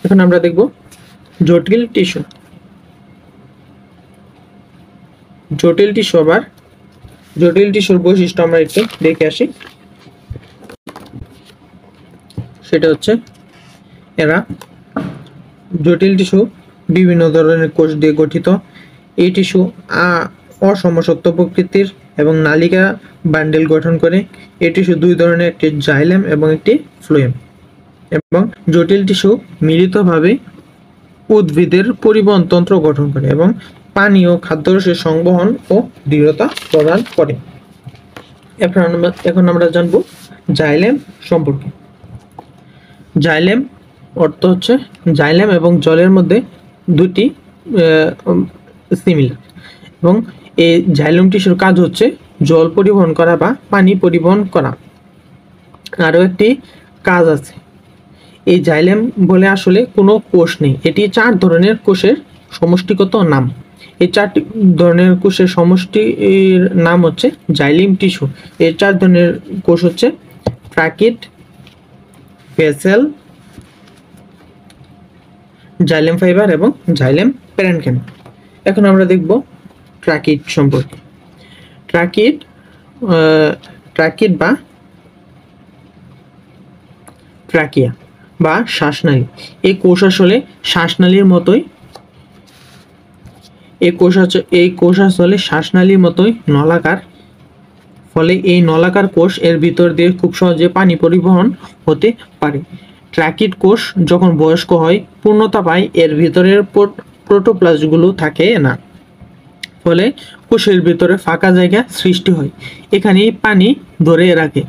এখন আমরা দেখব জটিল টিস্যু। জটিল টিস্যু আবার জটিল টিস্যুর বৈশিষ্ট্য আমরা একটু দেখে আসি। সেটা হচ্ছে এরা জটিল টিস্যু বিভিন্ন ধরনের কোষ দিয়ে গঠিত। এই টিস্যু অসমসত্ব প্রকৃতির এবং নালিকা বান্ডেল গঠন করে। এই টিস্যু দুই ধরনের, একটি জাইলেম এবং একটি ফ্লোয়েম। এবং জটিল টিস্যু মিলিতভাবে উদ্ভিদের পরিবহন তন্ত্র গঠন করে এবং পানি ও খাদ্যরসের সংবহন ও দৃঢ়তা প্রদান করে। এখন আমরা জানবো জাইলেম সম্পর্কে। জাইলেম অর্থ হচ্ছে জাইলেম এবং জলের মধ্যে দুটি সিমিলার, এবং এই জাইলেম টিস্যুর কাজ হচ্ছে জল পরিবহন করা বা পানি পরিবহন করা। আরও একটি কাজ আছে। এই জাইলেম বলে আসলে কোনো কোষ নেই, এটি 4 ধরনের কোষের সমষ্টিগত নাম। এই 4টি ধরনের কোষের সমষ্টির নাম হচ্ছে জাইলেম টিস্যু। এই 4 ধরনের কোষ হচ্ছে ট্রাকিড, ভেসেল, জাইলেম ফাইবার এবং জাইলেম প্যারেনকাইম। এখন আমরা দেখব ট্রাকিড সম্পর্কে। ট্রাকিড বা ট্রাকিয়া বা শ্বাসনালী। এই কোষ আসলে শ্বাসনালীর মতোই শ্বাসনালীর মতোই নলাকার। ফলে এই নলাকার কোষ এর ভিতর দিয়ে খুব সহজে পানি পরিবহন হতে পারে। ট্রাকিড কোষ যখন বয়স্ক হয়, পূর্ণতা পায়, এর ভিতরের প্রোটোপ্লাস্টগুলো থাকে না। ফলে কোষের ভিতরে ফাঁকা জায়গা সৃষ্টি হয়, এখানেই পানি ধরে রাখে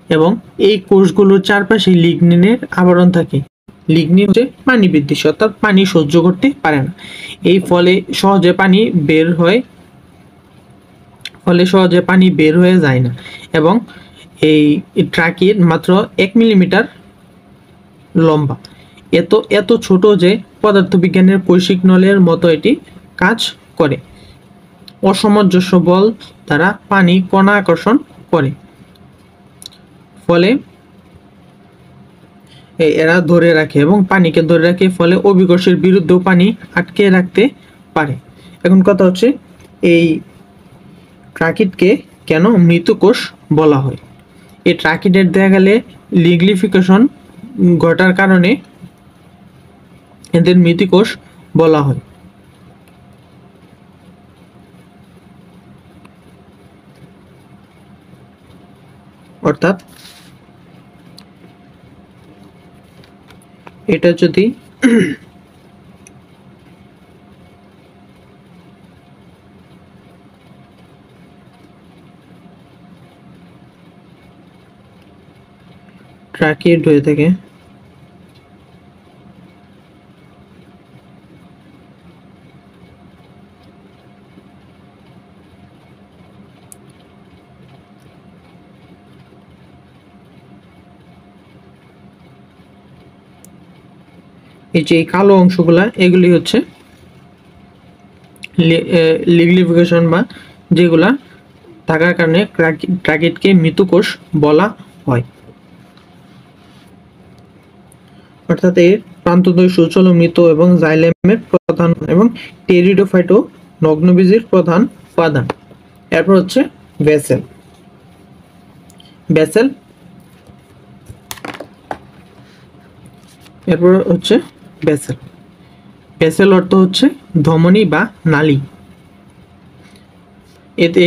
এবং এই কোষগুলোর চারপাশে লিগনিনের আবরণ থাকে। লিগনিন হচ্ছে পানি বিদ্বেষী, অর্থাৎ পানি সহ্য করতে পারে না। এই ফলে সহজে পানি বের হয়ে যায় না এবং এই ট্রাকিড মাত্র 1 মিলিমিটার লম্বা। এত ছোট যে পদার্থবিজ্ঞানের কৈশিক নলের মতো এটি কাজ করে। অসামঞ্জস্য বল দ্বারা পানি কণা আকর্ষণ করে, ফলে এরা ধরে রাখে এবং পানিকে ধরে রাখে, ফলে অভিকর্ষের বিরুদ্ধেও পানি আটকে রাখতে পারে। এখন কথা হচ্ছে এই ট্রাকিডকে কেন মৃত কোষ বলা হয়। এই ট্রাকিডের দেখা গেলে লিগলিফিকেশন ঘটার কারণে এদের মৃত কোষ বলা হয়। অর্থাৎ এটা যদি ট্রাকিড হয়ে থাকে, এই যে কালো অংশগুলা এগুলি হচ্ছে লিগলিফিকেশন বা যেগুলা থাকার কারণে ট্রাকিডকে মৃত কোষ বলা হয়। অর্থাৎ এর প্রান্তদ্বয় সূচল মৃত এবং জাইলেমের প্রধান এবং টেরিডোফাইট ও নগ্নবীজির প্রধান উপাদান। এরপর হচ্ছে ভেসেল। এরপর হচ্ছে ভেসেল। ভেসেল অর্থ হচ্ছে ধমনী বা নালী। এতে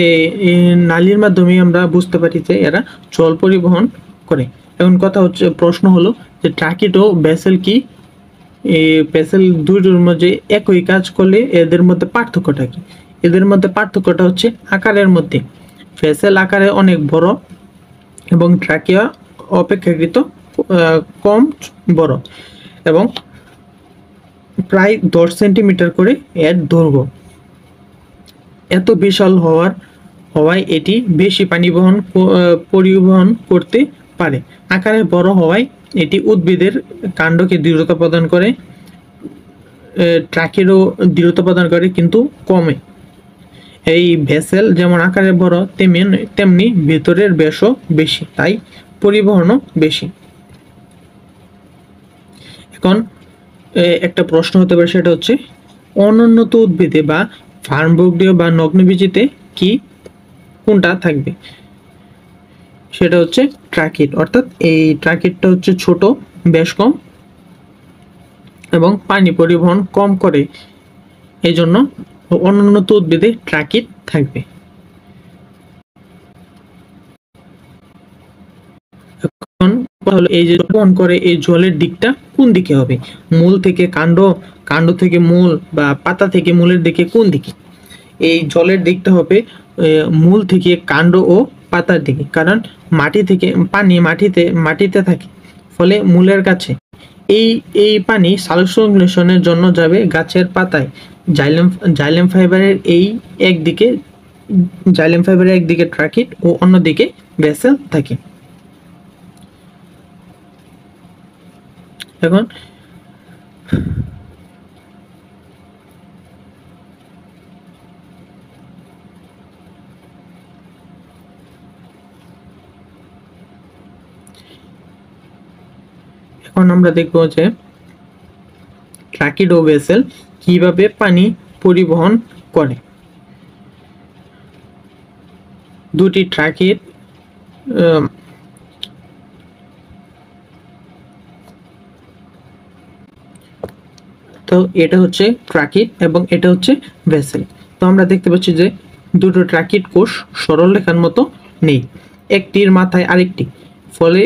নালীর মাধ্যমে আমরা বুঝতে পারি যে এরা জল পরিবহন করে। এখন কথা হচ্ছে, প্রশ্ন হলো যে ট্রাকিড ও ভেসেল কি? এই ভেসেল দুটোর মধ্যে একই কাজ করলে এদের মধ্যে পার্থক্যটা কি? এদের মধ্যে পার্থক্যটা হচ্ছে আকারের মধ্যে। ভেসেল আকারে অনেক বড় এবং ট্রাকিয়া অপেক্ষাকৃত কম বড় এবং প্রায় 10 সেন্টিমিটার করে এর দৈর্ঘ্য। এত বিশাল হওয়ায় এটি বেশি পানি পরিবহন করতে পারে। আকারে বড় হওয়ায় এটি উদ্ভিদের কাণ্ডকে দৃঢ়তা প্রদান করে, ট্রাকেরও দৃঢ়তা প্রদান করে কিন্তু কমে। এই ভেসেল যেমন আকারে বড় তেমনি ভেতরের ব্যাসও বেশি, তাই পরিবহনও বেশি। এখন একটা প্রশ্ন হতে পারে, সেটা হচ্ছে অনুন্নত উদ্ভিদে বা ফার্মবর্গীয় বা নগ্নবীজিতে কি কোনটা থাকবে? সেটা হচ্ছে ট্রাকিড, অর্থাৎ এই ট্রাকিডটা হচ্ছে ছোট, বেশ কম এবং পানি পরিবহন কম করে, এই জন্য অনুন্নত উদ্ভিদে ট্রাকিড থাকবে। এখন হলো এই যে বহন করে, এই জলের দিকটা কোন দিকে হবে? মূল থেকে কাণ্ড, কাণ্ড থেকে মূল, বা পাতা থেকে মূলের দিকে, কোন দিকে? এই জলের দিকটা হবে মূল থেকে কাণ্ড ও পাতার দিকে, কারণ মাটি থেকে পানি মাটিতে থাকে, ফলে মূলের কাছে। এই পানি সালোকসংশ্লেষণের জন্য যাবে গাছের পাতায়। জাইলেম ফাইবারের একদিকে ট্রাকিড ও অন্যদিকে ভেসেল থাকে। এখন আমরা দেখব যে ট্রাকিড ও ভেসেল কিভাবে পানি পরিবহন করে। দুটি ট্রাকিড তো এটা হচ্ছে ট্রাকিড এবং এটা হচ্ছে ভেসেল। তো আমরা দেখতে পাচ্ছি যে দুটো ট্রাকিড কোষ সরল রেখার মতো নেই, একটির মাথায় আরেকটি, ফলে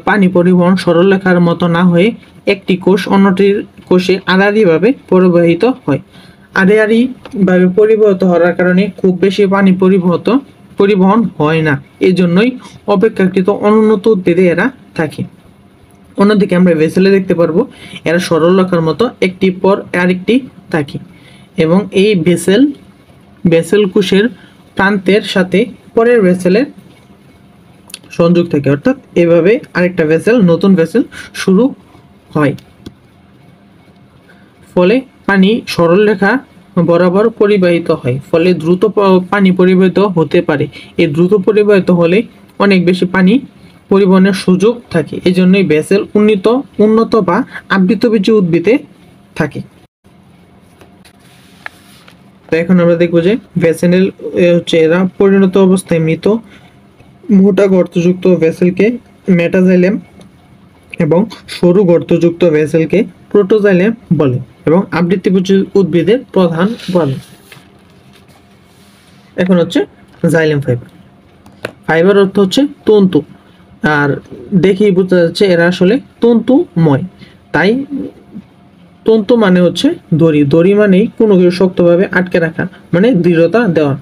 পানি পরিবহন সরল রেখার মতো না হয়ে একটি কোষ অন্যটির কোষে আড়াআড়িভাবে প্রবাহিত হয়। আড়াআড়িভাবে পরিবাহিত হওয়ার কারণে খুব বেশি পানি পরিবহন হয় না, এই জন্যই অপেক্ষাকৃত অনুন্নত উদ্ভিদে এরা থাকে। অন্যদিকে আমরা ভেসেলে দেখতে পারবো এরা সরল রেখার মতো একটি পর আরেকটি থাকে, এবং এই ভেসেল কোষের প্রান্তের সাথে পরের ভেসেলের সংযোগ থাকে, অর্থাৎ এভাবে আরেকটা নতুন ভেসেল শুরু হয়। ফলে পানি সরল রেখা বরাবর পরিবাহিত হয়, ফলে দ্রুত পানি পরিবাহিত হতে পারে। এই দ্রুত পরিবাহিত হলে অনেক বেশি পানি পরিবহনের সুযোগ থাকে, এই জন্যই ভেসেল উন্নত বা আবৃতবীজী উদ্ভিদে থাকে। তো এখন আমরা দেখবো যে ভেসেল হচ্ছে এরা পরিণত অবস্থায় মৃত মোটা গর্তযুক্ত ভেসেলকে মেটাজাইলেম এবং সরু গর্তযুক্ত ভেসেলকে প্রোটোজাইলেম বলে, এবং আবৃতবীজী উদ্ভিদের প্রধান বলে। এখন হচ্ছে জাইলেম ফাইবার অর্থ হচ্ছে তন্তু, আর দেখেই বোঝা যাচ্ছে এরা আসলে তন্তুময়। তাই তন্তু মানে হচ্ছে দড়ি মানেই কোনো কিছু শক্তভাবে আটকে রাখা, মানে দৃঢ়তা দেওয়া।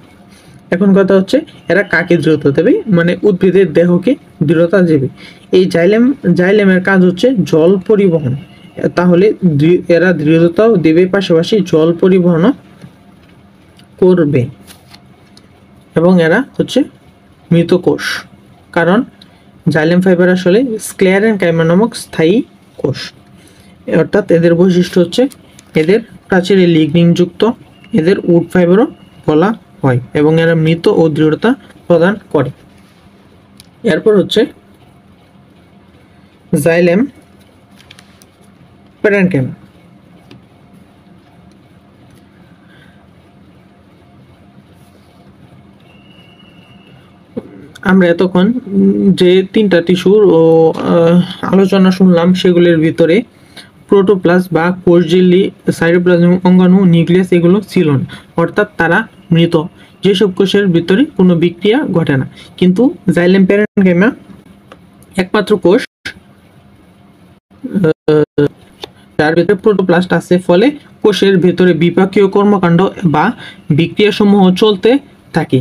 এখন কথা হচ্ছে এরা কাকে দৃঢ়তা দেবে, মানে উদ্ভিদের দেহকে দৃঢ়তা দেবে। এই জাইলেমের কাজ হচ্ছে জল পরিবহন, তাহলে এরা দৃঢ়তাও দেবে, পাশাপাশি জল পরিবহনও করবে। এবং এরা হচ্ছে মৃত কোষ, কারণ জাইলেম ফাইবার আসলে স্ক্লেরেনকাইমা নামক স্থায়ী কোষ, অর্থাৎ এদের বৈশিষ্ট্য হচ্ছে এদের প্রাচীরে লিগনিন যুক্ত, এদের উড ফাইবারও বলা হয়, এবং এরা মৃত ও দৃঢ়তা প্রদান করে। এরপর হচ্ছে জাইলেম প্যারেনকাইমা। আমরা এতক্ষণ যে তিনটা টিস্যুর আলোচনা শুনলাম, সেগুলোর ভিতরে প্রোটোপ্লাস্ট বা কোষঝিল্লি, সাইটোপ্লাজমিক অঙ্গাণু, নিউক্লিয়াস এগুলো ছিল না, অর্থাৎ তারা মৃত। যেসব কোষের ভিতরে কোনো বিক্রিয়া ঘটে না। কিন্তু জাইলেম প্যারেনকাইমা একমাত্র কোষ যার ভিতরে প্রোটোপ্লাস্ট আছে, ফলে কোষের ভেতরে বিপাকীয় কর্মকাণ্ড বা বিক্রিয়া সমূহ চলতে থাকে।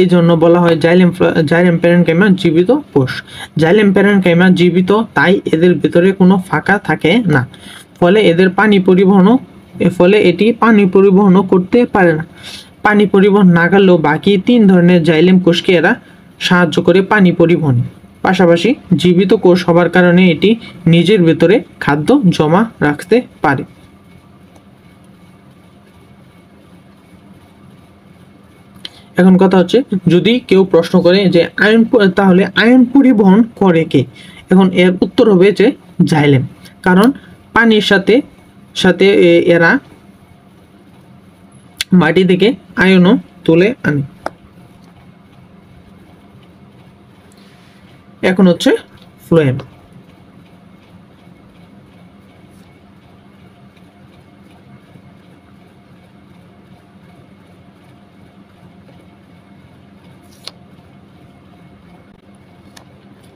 এজন্য বলা হয় জাইলেম প্যারেনকাইমা জীবিত কোষ। জাইলেম প্যারেনকাইমা জীবিত, তাই এদের ভিতরে কোনো ফাঁকা থাকে না, ফলে এটি পানি পরিবহনও করতে পারে না। পানি পরিবহন না করলেও বাকি 3 ধরনের জাইলেম কোষকে এরা সাহায্য করে পানি পরিবহনে। পাশাপাশি জীবিত কোষ হবার কারণে এটি নিজের ভেতরে খাদ্য জমা রাখতে পারে। এখন কথা হচ্ছে, যদি কেউ প্রশ্ন করে যে তাহলে আয়ন পরিবহন করে কে, এখন এর উত্তর হবে যে জাইলেম, কারণ পানির সাথে সাথে এরা মাটি থেকে আয়নও তুলে আনে। এখন হচ্ছে ফ্লোয়েম।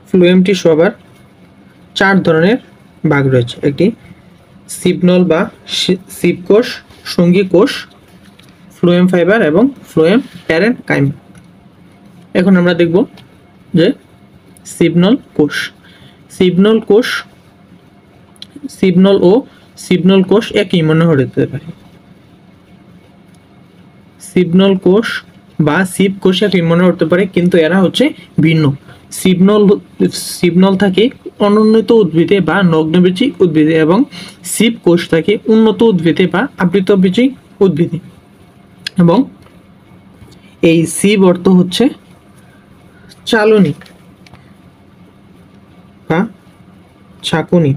ফ্লোয়েম টিস্যু আবার 4 ধরনের ভাগ রয়েছে। একটি সিপনল বা সিপ কোষ, সঙ্গী কোষ, ফ্লোয়েম ফাইবার এবং ফ্লোয়েম প্যারেনকাইমা। এখন আমরা দেখব যে সিপনল কোষ। সিপনল কোষ, সিপনল ও সিপনল কোষ একই মনে হতে পারে। সিপনল কোষ বা সিপ কোষ একই মনে হতে পারে, কিন্তু এরা হচ্ছে ভিন্ন। সিপনল থাকে অনুন্নত উদ্ভিদে বা নগ্নবীজী উদ্ভিদে এবং সিপ কোষ থাকে উন্নত উদ্ভিদে বা আবৃতবীজী উদ্ভিদে। এবং এই সিপ অর্থ হচ্ছে চালনী বা ছাঁকুনি।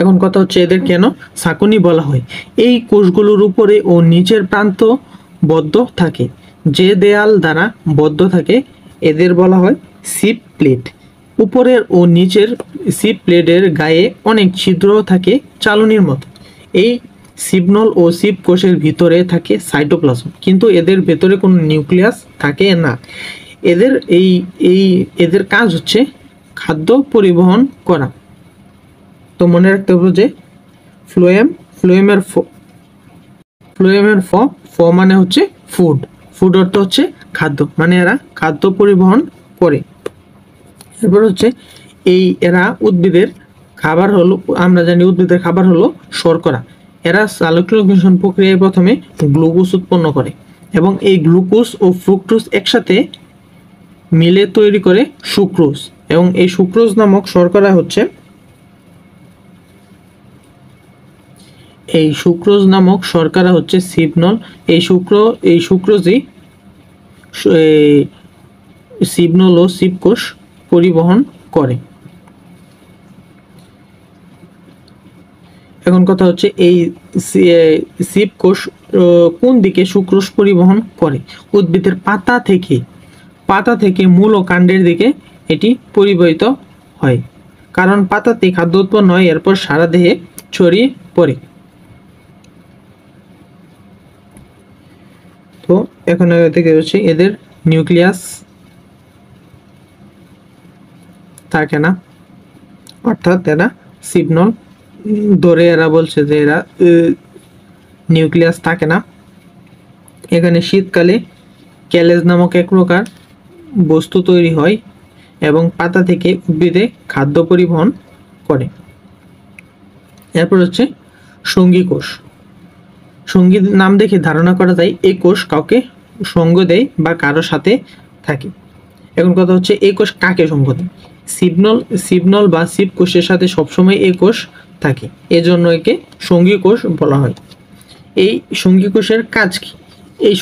এখন কথা হচ্ছে এদের কেন ছাঁকুনি বলা হয়। এই কোষগুলোর উপরে ও নিচের প্রান্ত বদ্ধ থাকে, যে দেয়াল দ্বারা বদ্ধ থাকে এদের বলা হয় সিপ প্লেট। উপরের ও নিচের সিপ প্লেটের গায়ে অনেক ছিদ্র থাকে চালনির মতো। এই সিপনল ও সিপ কোষের ভিতরে থাকে সাইটোপ্লাজম, কিন্তু এদের ভেতরে কোনো নিউক্লিয়াস থাকে না। এদের কাজ হচ্ছে খাদ্য পরিবহন করা। তো মনে রাখতে হবে যে ফ্লোয়েমের ফ মানে হচ্ছে ফুড, ফুড অর্থ হচ্ছে খাদ্য, মানে এরা খাদ্য পরিবহন করে। এরপর হচ্ছে এরা উদ্ভিদের খাবার হলো, আমরা জানি উদ্ভিদের খাবার হলো শর্করা। এরা সালোকসংশ্লেষণ প্রক্রিয়ায় প্রথমে গ্লুকোজ উৎপন্ন করে এবং এই গ্লুকোজ ও ফ্রুক্টোজ একসাথে মিলে তৈরি করে সুক্রোজ, এবং এই সুক্রোজ নামক শর্করা হচ্ছে সিপনল। এই সুক্রোজই সিপনল ও সিপ কোষ পরিবহন করে। এখন কথা হচ্ছে এই সিপ কোষ কোন দিকে সুক্রোজ পরিবহন করে। উদ্ভিদের পাতা থেকে মূল ও কাণ্ডের দিকে এটি পরিবাহিত হয়, কারণ পাতাতে খাদ্য উৎপন্ন হয়, এরপর সারা দেহে ছড়িয়ে পড়ে। তো এখন থেকে হচ্ছে এদের নিউক্লিয়াস থাকে না, অর্থাৎ এরা সিপনল ধরে এরা বলছে যে এরা নিউক্লিয়াস থাকে না। এখানে শীতকালে ক্যালেজ নামক এক প্রকার বস্তু তৈরি হয় এবং পাতা থেকে উদ্ভিদে খাদ্য পরিবহন করে। এরপর হচ্ছে সঙ্গী কোষ। সঙ্গী নাম দেখে ধারণা করা যায় এই কোষ কাউকে সঙ্গ দেয় বা কারো সাথে থাকে। এখন কথা হচ্ছে এই কোষ কাকে সঙ্গ দেয়। সিপনল বা সিপ কোষের সাথে সবসময় এই কোষ থাকে, এজন্য একে সঙ্গী কোষ বলা হয়। এই সঙ্গী কোষের কাজ কি। এই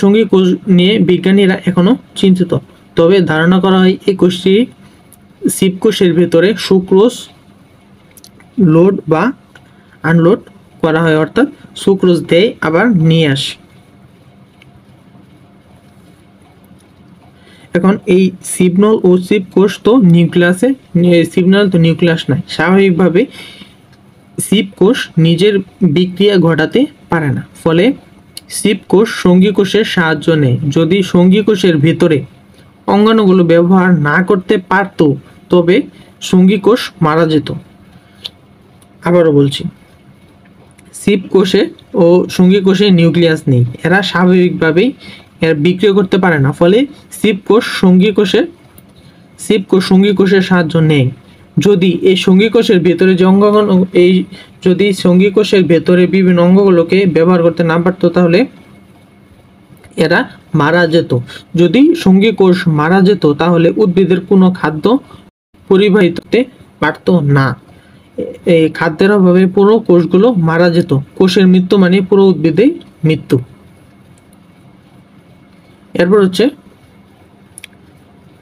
সঙ্গী কোষ নিয়ে বিজ্ঞানীরা এখনো চিন্তিত, তবে ধারণা করা হয় এই কোষটি সিপ কোষের ভেতরে সুক্রোজ লোড বা আনলোড করা হয়, অর্থাৎ সুক্রোজ দেয় আবার নিয়ে আসে। এখন এই সিপনল ও সিপ কোষ তো নিউক্লিয়াস নাই, স্বাভাবিকভাবে সিপ কোষ নিজের বিক্রিয়া ঘটাতে পারে না, ফলে সিপ কোষ সঙ্গী কোষের সাহায্য নেয়। যদি সঙ্গী কোষের ভিতরে অঙ্গাণুগুলো ব্যবহার না করতে পারত তবে সঙ্গী কোষ মারা যেত। আবারও বলছি, সিপ কোষে ও সঙ্গী কোষে নিউক্লিয়াস নেই, এরা স্বাভাবিকভাবেই এর বিক্রিয়া করতে পারে না, ফলে সিপ কোষ সঙ্গী কোষের সাহায্য নেয়। যদি এই সঙ্গী কোষের ভেতরে যে যদি সঙ্গী কোষের ভেতরে বিভিন্ন অঙ্গগুলোকে ব্যবহার করতে না পারতো তাহলে এরা মারা যেত। যদি সঙ্গী কোষ মারা যেত তাহলে উদ্ভিদের কোনো খাদ্য পরিবাহিত হতে পারত না। এই খাদ্যের অভাবে পুরো কোষগুলো মারা যেত। কোষের মৃত্যু মানে পুরো উদ্ভিদেই মৃত্যু। এরপর হচ্ছে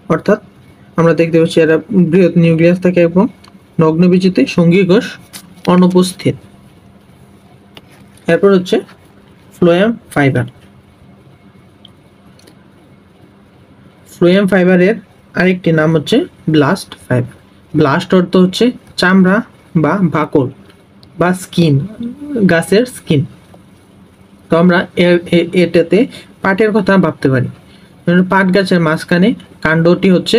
অর্থাৎ আমরা দেখতে পাচ্ছি এরা বৃহৎ নিউক্লিয়াস থাকে এবং নগ্নবীজিতে সঙ্গী কোষ অনুপস্থিত। এরপর হচ্ছে ফ্লোয়েম ফাইবার। ফ্লোয়েম ফাইবারের আরেকটি নাম হচ্ছে ব্লাস্ট ফাইবার। ব্লাস্ট অর্থ হচ্ছে চামড়া বা বাকল বা স্কিন, গাছের স্কিন। তো আমরা এটাতে পাটের কথা ভাবতে পারি। পাট গাছের মাঝখানে কাণ্ডটি হচ্ছে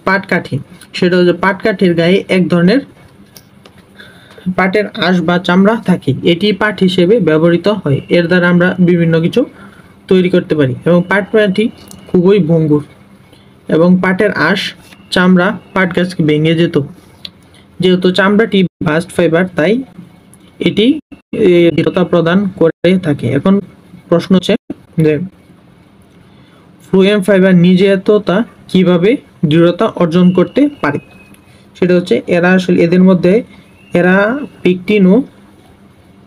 পাটকাঠি। সেটা হচ্ছে পাটকাঠির গায়ে এক ধরনের পাটের আঁশ বা চামড়া থাকে, এটি পাট হিসেবে ব্যবহৃত হয়। এর দ্বারা আমরা বিভিন্ন কিছু তৈরি করতে পারি এবং পাটকাঠি খুবই ভঙ্গুর এবং পাটের আঁশ চামড়া পাট গাছকে ভেঙে যেত। যেহেতু চামড়াটি বাস্ট ফাইবার, তাই এটি দৃঢ়তা প্রদান করে থাকে। এখন প্রশ্ন হচ্ছে যে ফ্লোয়েম ফাইবার নিজে এতটা কিভাবে দৃঢ়তা অর্জন করতে পারে। সেটা হচ্ছে এরা আসলে এদের মধ্যে এরা পেকটিন ও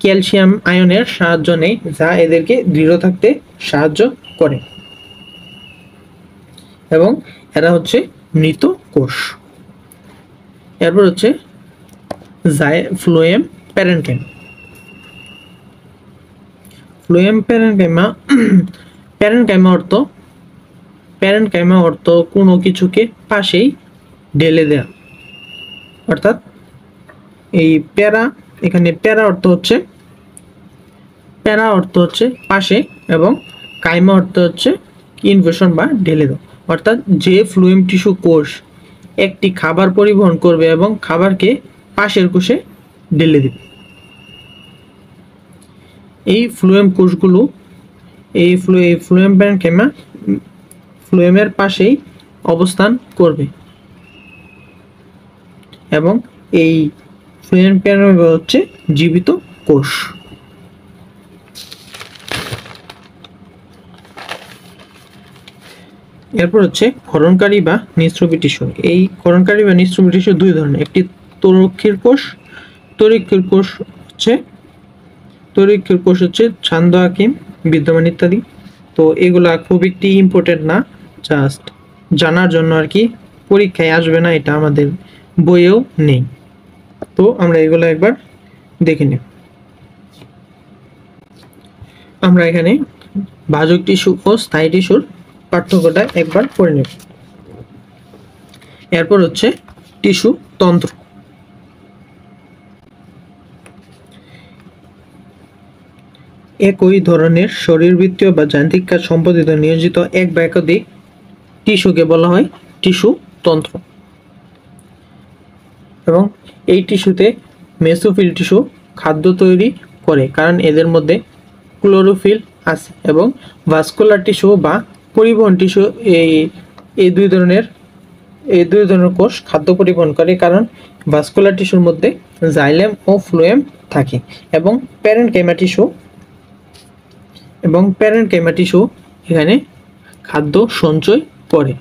ক্যালসিয়াম আয়নের সাহায্য নেয়, যা এদেরকে দৃঢ় থাকতে সাহায্য করে। এবং এরা হচ্ছে মৃত কোষ। এরপর হচ্ছে phloem parenchyma. Phloem parenchyma parenchyma অর্থ কোনো কিছুকে পাশেই ঢেলে দেয়া। অর্থাৎ এই এখানে প্যারা অর্থ হচ্ছে পাশে এবং কাইমা অর্থ হচ্ছে ইনভেশন বা ঢেলে দেওয়া। অর্থাৎ যে ফ্লুয়েম টিস্যু কোষ একটি খাবার পরিবহন করবে এবং খাবারকে পাশের কোষে ঢেলে দেবে। এই ফ্লুয়েম কোষগুলো ফ্লুয়েম প্যারেনকাইমা ফ্লুয়েমের পাশেই অবস্থান করবে এবং এই ফ্লুয়েম প্যারেনকাইমা হচ্ছে জীবিত কোষ। এরপর হচ্ছে ক্ষরণকারী বা নিঃস্রবী টিস্যু। এই ক্ষরণকারী বা নিঃস্রবী টিস্যু দুই ধরনের, একটি তরক্ষীর কোষ। তরক্ষীর কোষ হচ্ছে ছান্দ আকিম বিদ্যমান ইত্যাদি। তো এগুলা খুব একটি ইম্পর্টেন্ট না, জাস্ট জানার জন্য আর কি, পরীক্ষায় আসবে না, এটা আমাদের বইয়েও নেই। তো আমরা এগুলো একবার দেখে নেব। আমরা এখানে ভাজক টিস্যু ও স্থায়ী টিস্যুর পার্থক্যটা একবার পড়ে নেব। এরপর হচ্ছে টিস্যু তন্ত্র। একই ধরনের শরীরবৃত্তীয় বা যান্ত্রিক কাজ সম্পাদিত নিয়োজিত এক বা একাধিক টিস্যুকে বলা হয় টিস্যু তন্ত্র। এবং এই টিস্যুতে মেসোফিল টিস্যু খাদ্য তৈরি করে, কারণ এদের মধ্যে ক্লোরোফিল আছে। এবং ভাস্কুলার টিস্যু বা পরিবহন টিস্যু এই দুই ধরনের কোষ খাদ্য পরিবহন করে, কারণ ভাস্কুলার টিস্যুর মধ্যে জাইলেম ও ফ্লোয়েম থাকে। এবং প্যারেনকাইমা টিস্যু এখানে খাদ্য সঞ্চয় করে।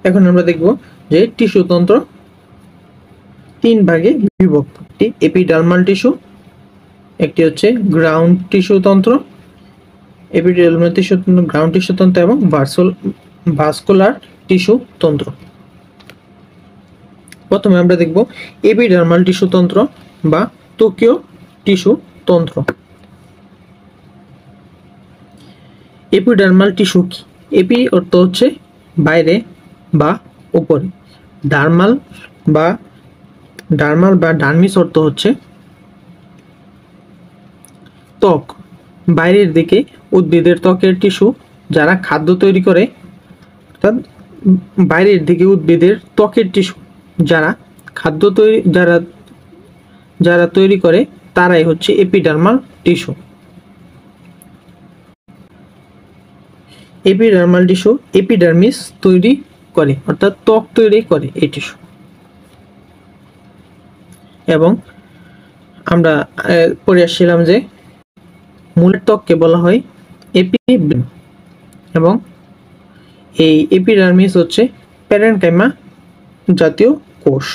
এখন আমরা দেখব যে টিস্যু তন্ত্র তিন ভাগে বিভক্ত। একটি এপিডার্মাল টিস্যু, একটি হচ্ছে গ্রাউন্ড টিস্যু তন্ত্র, এপিডার্মাল টিস্যু তন্ত্র, গ্রাউন্ড টিস্যু তন্ত্র এবং ভাস্কুলার টিস্যু তন্ত্র। প্রথমে আমরা দেখব এপিডার্মাল টিস্যু তন্ত্র বা ত্বকীয় টিস্যু তন্ত্র। এপিডার্মাল টিস্যু কি? এপি অর্থ হচ্ছে বাইরে বা উপরে, ডার্মাল বা ডার্মিস অর্থ হচ্ছে ত্বক, বাইরের দিকে উদ্ভিদের ত্বকের টিস্যু যারা খাদ্য তৈরি করে, অর্থাৎ বাইরের দিকে উদ্ভিদের ত্বকের টিস্যু যারা খাদ্য যারা তৈরি করে তারাই হচ্ছে epidermal tissue. Epidermal tissue epidermis তৈরি করে, অর্থাৎ ত্বক তৈরি করে এই টিস্যু। এবং আমরা পড়ে আসছিলাম যে মূলের ত্বককে বলা হয় এপিডার্মিস এবং এই এপিডার্মিস হচ্ছে প্যারেনকাইমা জাতীয় কোষ।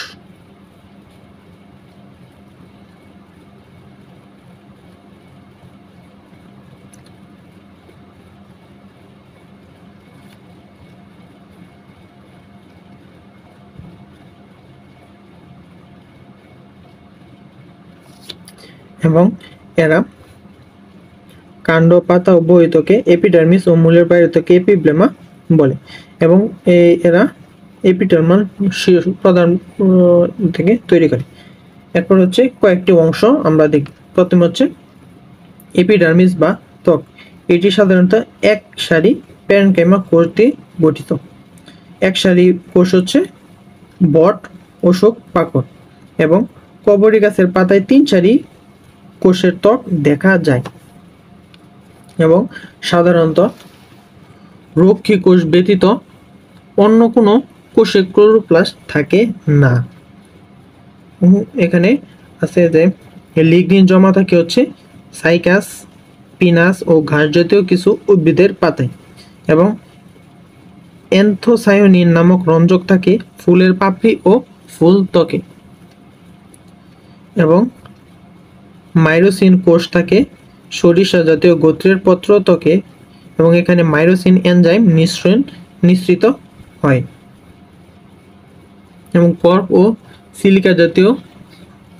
এবং এরা কাণ্ড, পাতা ও বহিঃত্বকে এপিডার্মিস ও মূলের বাইরেত্বকে এপিব্লেমা বলে। এবং এরা এপিডার্মাল প্রধান থেকে তৈরি করে। এরপর হচ্ছে কয়েকটি অংশ আমরা দেখি। প্রথমে হচ্ছে এপিডার্মিস বা ত্বক। এটি সাধারণত এক সারি প্যারেনকাইমা কোষ দিয়ে গঠিত। এক সারি কোষ হচ্ছে বট, অশোক, পাকড় এবং কবরী গাছের পাতায় 3 সারি কোষের ত্বক দেখা যায়। এবং সাধারণত রক্ষী কোষ ব্যতীত অন্য কোনো কোষে ক্লোরোপ্লাস্ট থাকে না। এখানে আছে যে লিগনিন জমা থাকে হচ্ছে সাইকাস, পিনাস ও ঘাস জাতীয় কিছু উদ্ভিদের পাতায়। এবং অ্যান্থোসায়ানিন নামক রঞ্জক থাকে ফুলের পাপড়ি ও ফুল ত্বকে। এবং মাইরোসিন কোষ থাকে সরিষা জাতীয় গোত্রের পত্র ত্বকে। এবং এখানে মাইরোসিন এনজাইম নিঃসৃত হয়। এবং কর্ক ও সিলিকা জাতীয়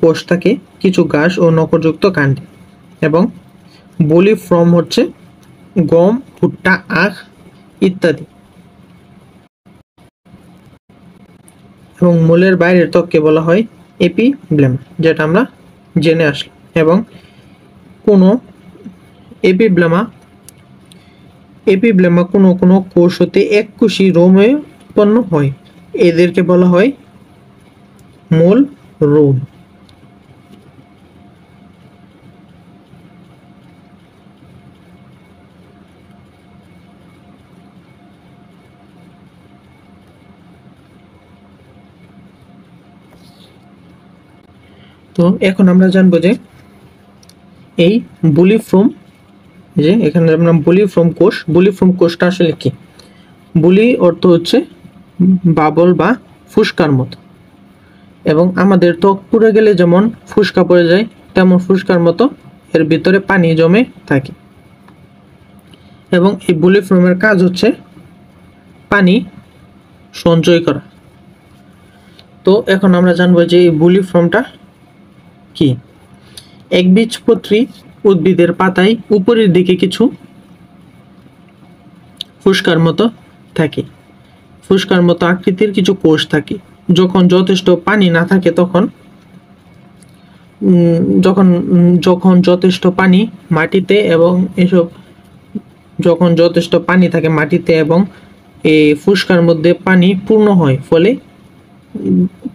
কোষ থাকে কিছু ঘাস ও নখযুক্ত কাণ্ডে। এবং বলিফ্রম হচ্ছে গম, ভুট্টা, আখ ইত্যাদি। এবং মূলের বাইরের ত্বককে বলা হয় এপিব্লেমা, যেটা আমরা জেনে আসলাম। এবং কোনো এপিব্লেমা কোনো কোনো কোষ হতে এককোষী রোমে উৎপন্ন হয়। এদেরকে বলা হয় মূল রোম। তো এখন আমরা জানবো যে এই বুলিফ্রম, যে এখানে আমরা বুলিফ্রম কোষটা আসলে কি। বুলি অর্থ হচ্ছে বাবল বা ফুসকার মতো। এবং আমাদের ত্বক পুড়ে গেলে যেমন ফুসকা পড়ে যায়, তেমন ফুসকার মতো এর ভিতরে পানি জমে থাকে। এবং এই বুলিফ্রমের কাজ হচ্ছে পানি সঞ্চয় করা। তো এখন আমরা জানবো যে এই বুলিফ্রমটা কি। একবীজপত্রী উদ্ভিদের পাতায় উপরের দিকে কিছু ফুসকার মতো থাকে, ফুসকার মতো আকৃতির কিছু কোষ থাকে। যখন যথেষ্ট পানি না থাকে যখন যথেষ্ট পানি মাটিতে এবং যখন যথেষ্ট পানি থাকে মাটিতে এবং এই ফুসকার মধ্যে পানি পূর্ণ হয়, ফলে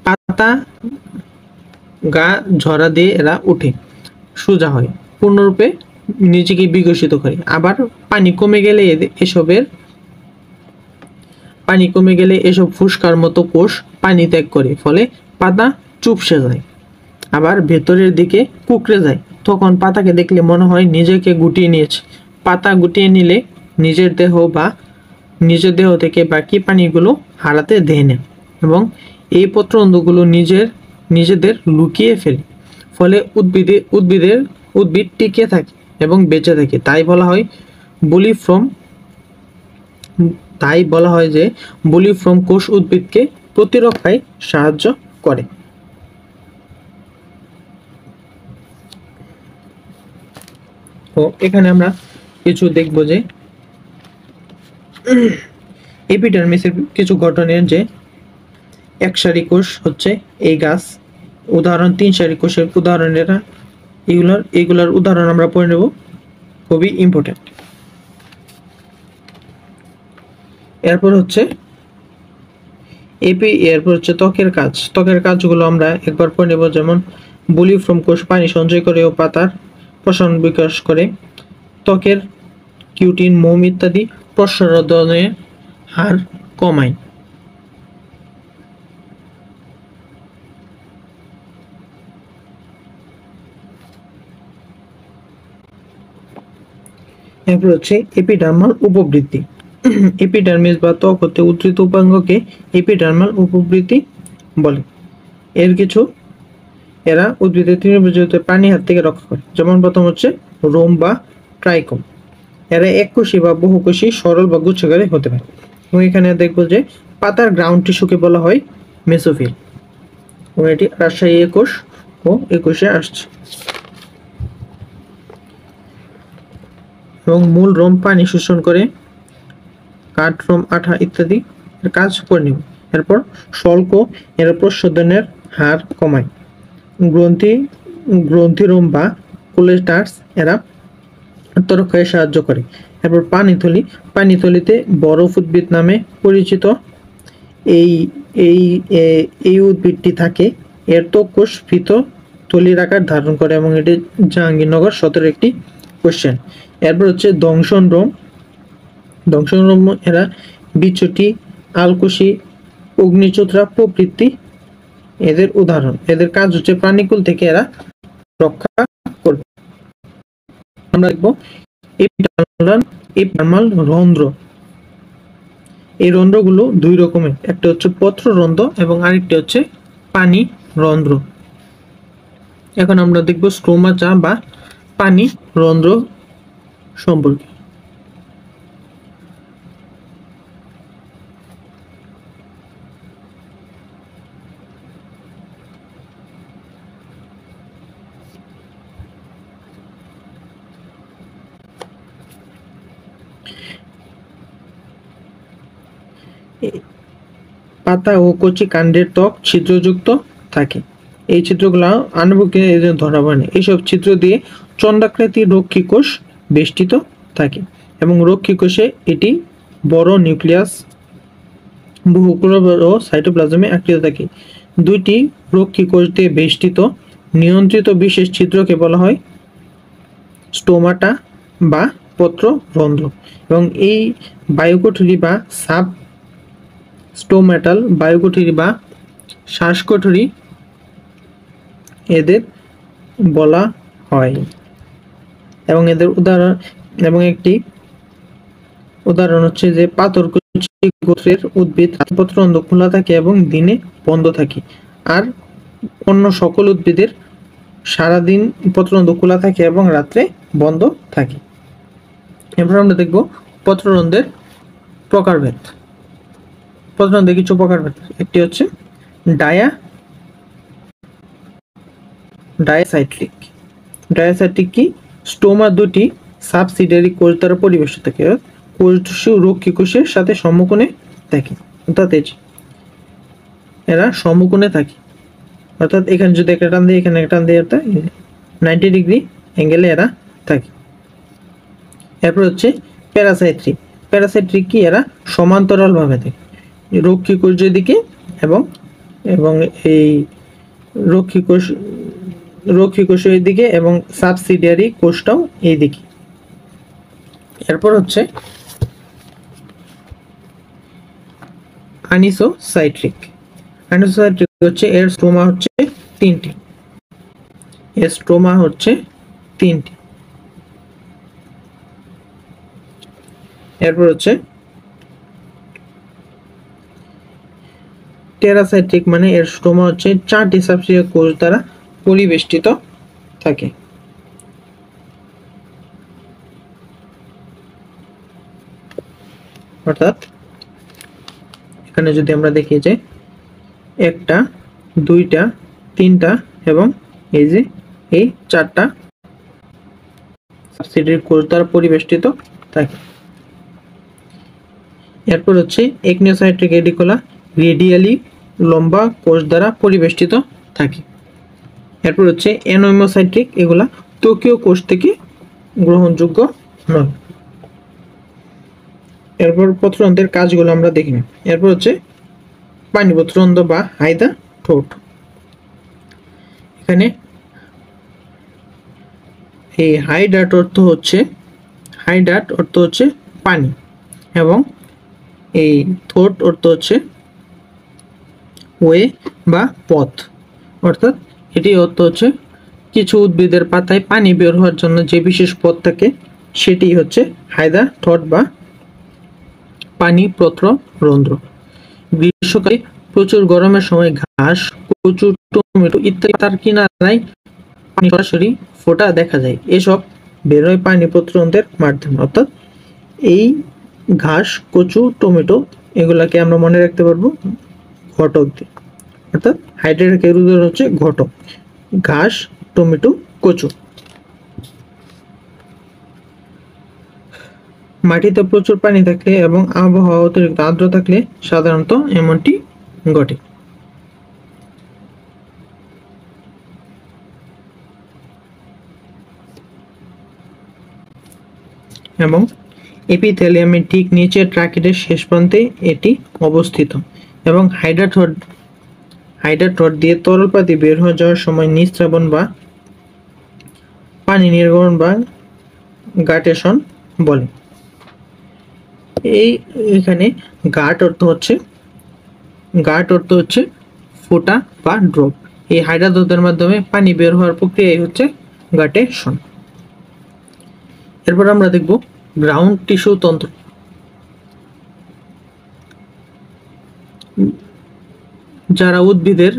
পাতা গা ঝরা দিয়ে এরা উঠে সোজা হয়, পূর্ণরূপে নিজেকে বিকশিত করে। আবার পানি কমে গেলে এসব ফুসকার মতো কোষ পানি ত্যাগ করে, ফলে পাতা চুপসে যায়, আবার ভেতরের দিকে কুঁকড়ে যায়। তখন পাতাকে দেখলে মনে হয় নিজেকে গুটিয়ে নিয়েছে। পাতা গুটিয়ে নিলে নিজের দেহ থেকে বাকি পানিগুলো হারাতে দেয় না এবং এই পত্ররন্ধ্রগুলো নিজেদের লুকিয়ে ফেলে। ফলে উদ্ভিদ টিকে থাকে এবং বেঁচে থাকে। তাই বলা হয় যে বুলিফ্রম কোষ উদ্ভিদকে প্রতিরক্ষায় সাহায্য করে। তো এখানে আমরা কিছু দেখব যে এপিডার্মিসের কিছু গঠনের, যে একসারি কোষ হচ্ছে এই গাছ, উদাহরণ 3 সারি কোষের উদাহরণ এরা। এগুলার উদাহরণ আমরা পড়ে নেব, খুবই ইম্পর্টেন্ট। এরপর হচ্ছে ত্বকের কাজগুলো আমরা একবার পড়ে নেব। যেমন বুলিফ্রম কোষ পানি সঞ্চয় করে ও পাতার প্রসারণ বিকাশ করে। ত্বকের কিউটিন, মোম ইত্যাদি প্রসারণের হার কমায়। এরপর হচ্ছে এপিডার্মাল উপবৃদ্ধি। এপিডার্মিস বা ত্বক হতে উদ্ধৃত উপাঙ্গকে এপিডার্মাল উপবৃদ্ধি বলে। এরা উদ্ভিদের তৃণভোজী প্রাণীর হাত থেকে রক্ষা করে। যেমন প্রথম হচ্ছে রোম বা ট্রাইকোম। এরা এককোষী বা বহুকোষী, সরল বা গুচ্ছাকারে হতে পারে। এবং এখানে দেখবো যে পাতার গ্রাউন্ড টিস্যুকে বলা হয় মেসোফিল। এবং এটি রাজশাহী 21 ও 21-এ আসছে। এবং মূল রোম পানি শোষণ করে, কাঠ, রোম, আঠা ইত্যাদি কাজ করে নেবে। এরপর শল্ক এর প্রশোধনের হার কমায়। গ্রন্থিরোম বা কোলেস্টার্স এরা আত্মরক্ষায় সাহায্য করে। এরপর পানিথলিতে বরফ উদ্ভিদ নামে পরিচিত এই এই এই উদ্ভিদটি থাকে। এর তো কোষ ফিত থলির আকার ধারণ করে এবং এটি জাহাঙ্গীরনগর 17 একটি কোশ্চেন। এরপর হচ্ছে দংশন রোম এরা বিচ্যুতি, আলকুশি, অগ্নিচোত্রা প্রভৃতি এদের উদাহরণ। এদের কাজ হচ্ছে প্রাণীকুল থেকে এরা রক্ষা করবে। আমরা দেখবো এপিডার্মাল রন্ধ্র। এই রন্ধ্রগুলো দুই রকমের, একটা হচ্ছে পত্র রন্ধ্র এবং আরেকটি হচ্ছে পানি রন্ধ্র। এখন আমরা দেখব স্ট্রোমাটা বা পানি রন্ধ্র সম্পর্কে। পাতা ও কচি কাণ্ডের ত্বক ছিদ্রযুক্ত থাকে। এই ছিদ্রগুলো আণবিকে ধরা পড়ে না। এইসব ছিদ্র দিয়ে চন্দ্রাকৃতির রক্ষী কোষ বেষ্টিত থাকে এবং রক্ষী কোষে এটি বড় নিউক্লিয়াস, বহুকোষ ও সাইটোপ্লাজমে আকৃত থাকে। দুইটি রক্ষী কোষ দিয়ে বেষ্টিত নিয়ন্ত্রিত বিশেষ ছিদ্রকে বলা হয় স্টোমাটা বা পত্র রন্ধ্র। এবং এই বায়ুকোঠরি বা সাব স্টোম্যাটাল বায়ুকোঠরি বা শ্বাসকোঠরি এদের বলা হয়। এবং এদের উদাহরণ এবং একটি উদাহরণ হচ্ছে যে পাথরকুচি গোত্রের উদ্ভিদ পত্ররন্ধ্র খোলা থাকে এবং দিনে বন্ধ থাকে, আর অন্য সকল উদ্ভিদের সারাদিন পত্ররন্ধ্র খোলা থাকে এবং রাত্রে বন্ধ থাকে। এরপর আমরা দেখব পত্ররন্ধ্রের প্রকারভেদ। পত্ররন্ধ্রের কিছু প্রকারভেদ, একটি হচ্ছে ডায়াসাইট্রিক। ডায়াসাইট্রিক কি? স্টোমা দুটি সাবসিডিয়ারি কোষ দ্বারা পরিবেষ্টিত থাকে। কোষ রক্ষী কোষের সাথে সমকোণে থাকে, অর্থাৎ এরা সমকোণে থাকে, অর্থাৎ এখানে যদি একটা টান দিই, এখানে একটা টান দিই, অর্থাৎ 90 ডিগ্রি অ্যাঙ্গেলে এরা থাকে। এরপর হচ্ছে প্যারাসাইট্রিক। প্যারাসাইট্রিক কি? এরা সমান্তরাল ভাবে থাকে, রক্ষী কোষ যেদিকে এবং এবং এই রক্ষী কোষ এইদিকে এবং সাবসিডিয়ারি কোষটাও এইদিকে। এরপর হচ্ছে আনিসোসাইট্রিক। আনিসোসাইট্রিক হচ্ছে এর স্ট্রোমা হচ্ছে তিনটি। এরপর হচ্ছে টেরাসাইট্রিক, মানে এর স্ট্রোমা হচ্ছে 4টি সাবসিডিয়ারি কোষ দ্বারা পরিবেষ্টিত থাকে। অর্থাৎ এখানে যদি আমরা দেখি যে 1টা 2টা 3টা এবং এই যে এই 4টা সাবসিডিয়ারি কোষ দ্বারা পরিবেষ্টিত থাকে। এরপর হচ্ছে একনিওসাইট্রিক রেডিকুলা, রেডিয়ালি লম্বা কোষ দ্বারা পরিবেষ্টিত থাকে। এরপর হচ্ছে অ্যানোইমোসাইট্রিক, এগুলা ত্বকীয় কোষ থেকে গ্রহণযোগ্য নয়। এরপর পত্ররন্ধ্রের কাজগুলো আমরা দেখি না। এরপর হচ্ছে পানি পত্ররন্ধ্র বা হাইদা ঠোঁট। এখানে এই হাইডাট অর্থ হচ্ছে পানি এবং এই ঠোঁট অর্থ হচ্ছে ওয়ে বা পথ, অর্থাৎ এটি অর্থ হচ্ছে কিছু উদ্ভিদের পাতায় পানি বের হওয়ার জন্য যে বিশেষ পথ থাকে সেটি হচ্ছে হাইদা ঠোঁট বা পানি পত্র রন্ধ্র। গ্রীষ্মকালে প্রচুর গরমের সময় ঘাস, কচু, টমেটো ইত্যাদি তার কিনারায় পানি সরাসরি ফোঁটা দেখা যায়। এসব বের হয় পানি পত্ররন্ধ্রের মাধ্যমে। অর্থাৎ এই ঘাস, কচু, টমেটো এগুলাকে আমরা মনে রাখতে পারবো ঘটক দিয়ে, অর্থাৎ হাইড্রেটের উদাহরণ হচ্ছে ঘটক, ঘাস, টমেটো, কচু। মাটিতে প্রচুর পানি থাকলে এবং আবহাওয়া অতিরিক্ত আর্দ্র থাকলে সাধারণত এমনটি ঘটে। এবং এপিথেলিয়ামের ঠিক নিচে ট্রাকিডের শেষ প্রান্তে এটি অবস্থিত এবং হাইডারথ্রড দিয়ে তরল পানি বের হয়ে যাওয়ার সময় নিঃস্রাবণ বা পানি নির্গমন বা গাটেশন বলে। এখানে গাট অর্থ হচ্ছে ফোঁটা বা ড্রপ। এই হাইডারথ্রডের মাধ্যমে পানি বের হওয়ার প্রক্রিয়াই হচ্ছে গাটেশন। এরপর আমরা দেখব গ্রাউন্ড টিস্যু তন্ত্র। যারা উদ্ভিদের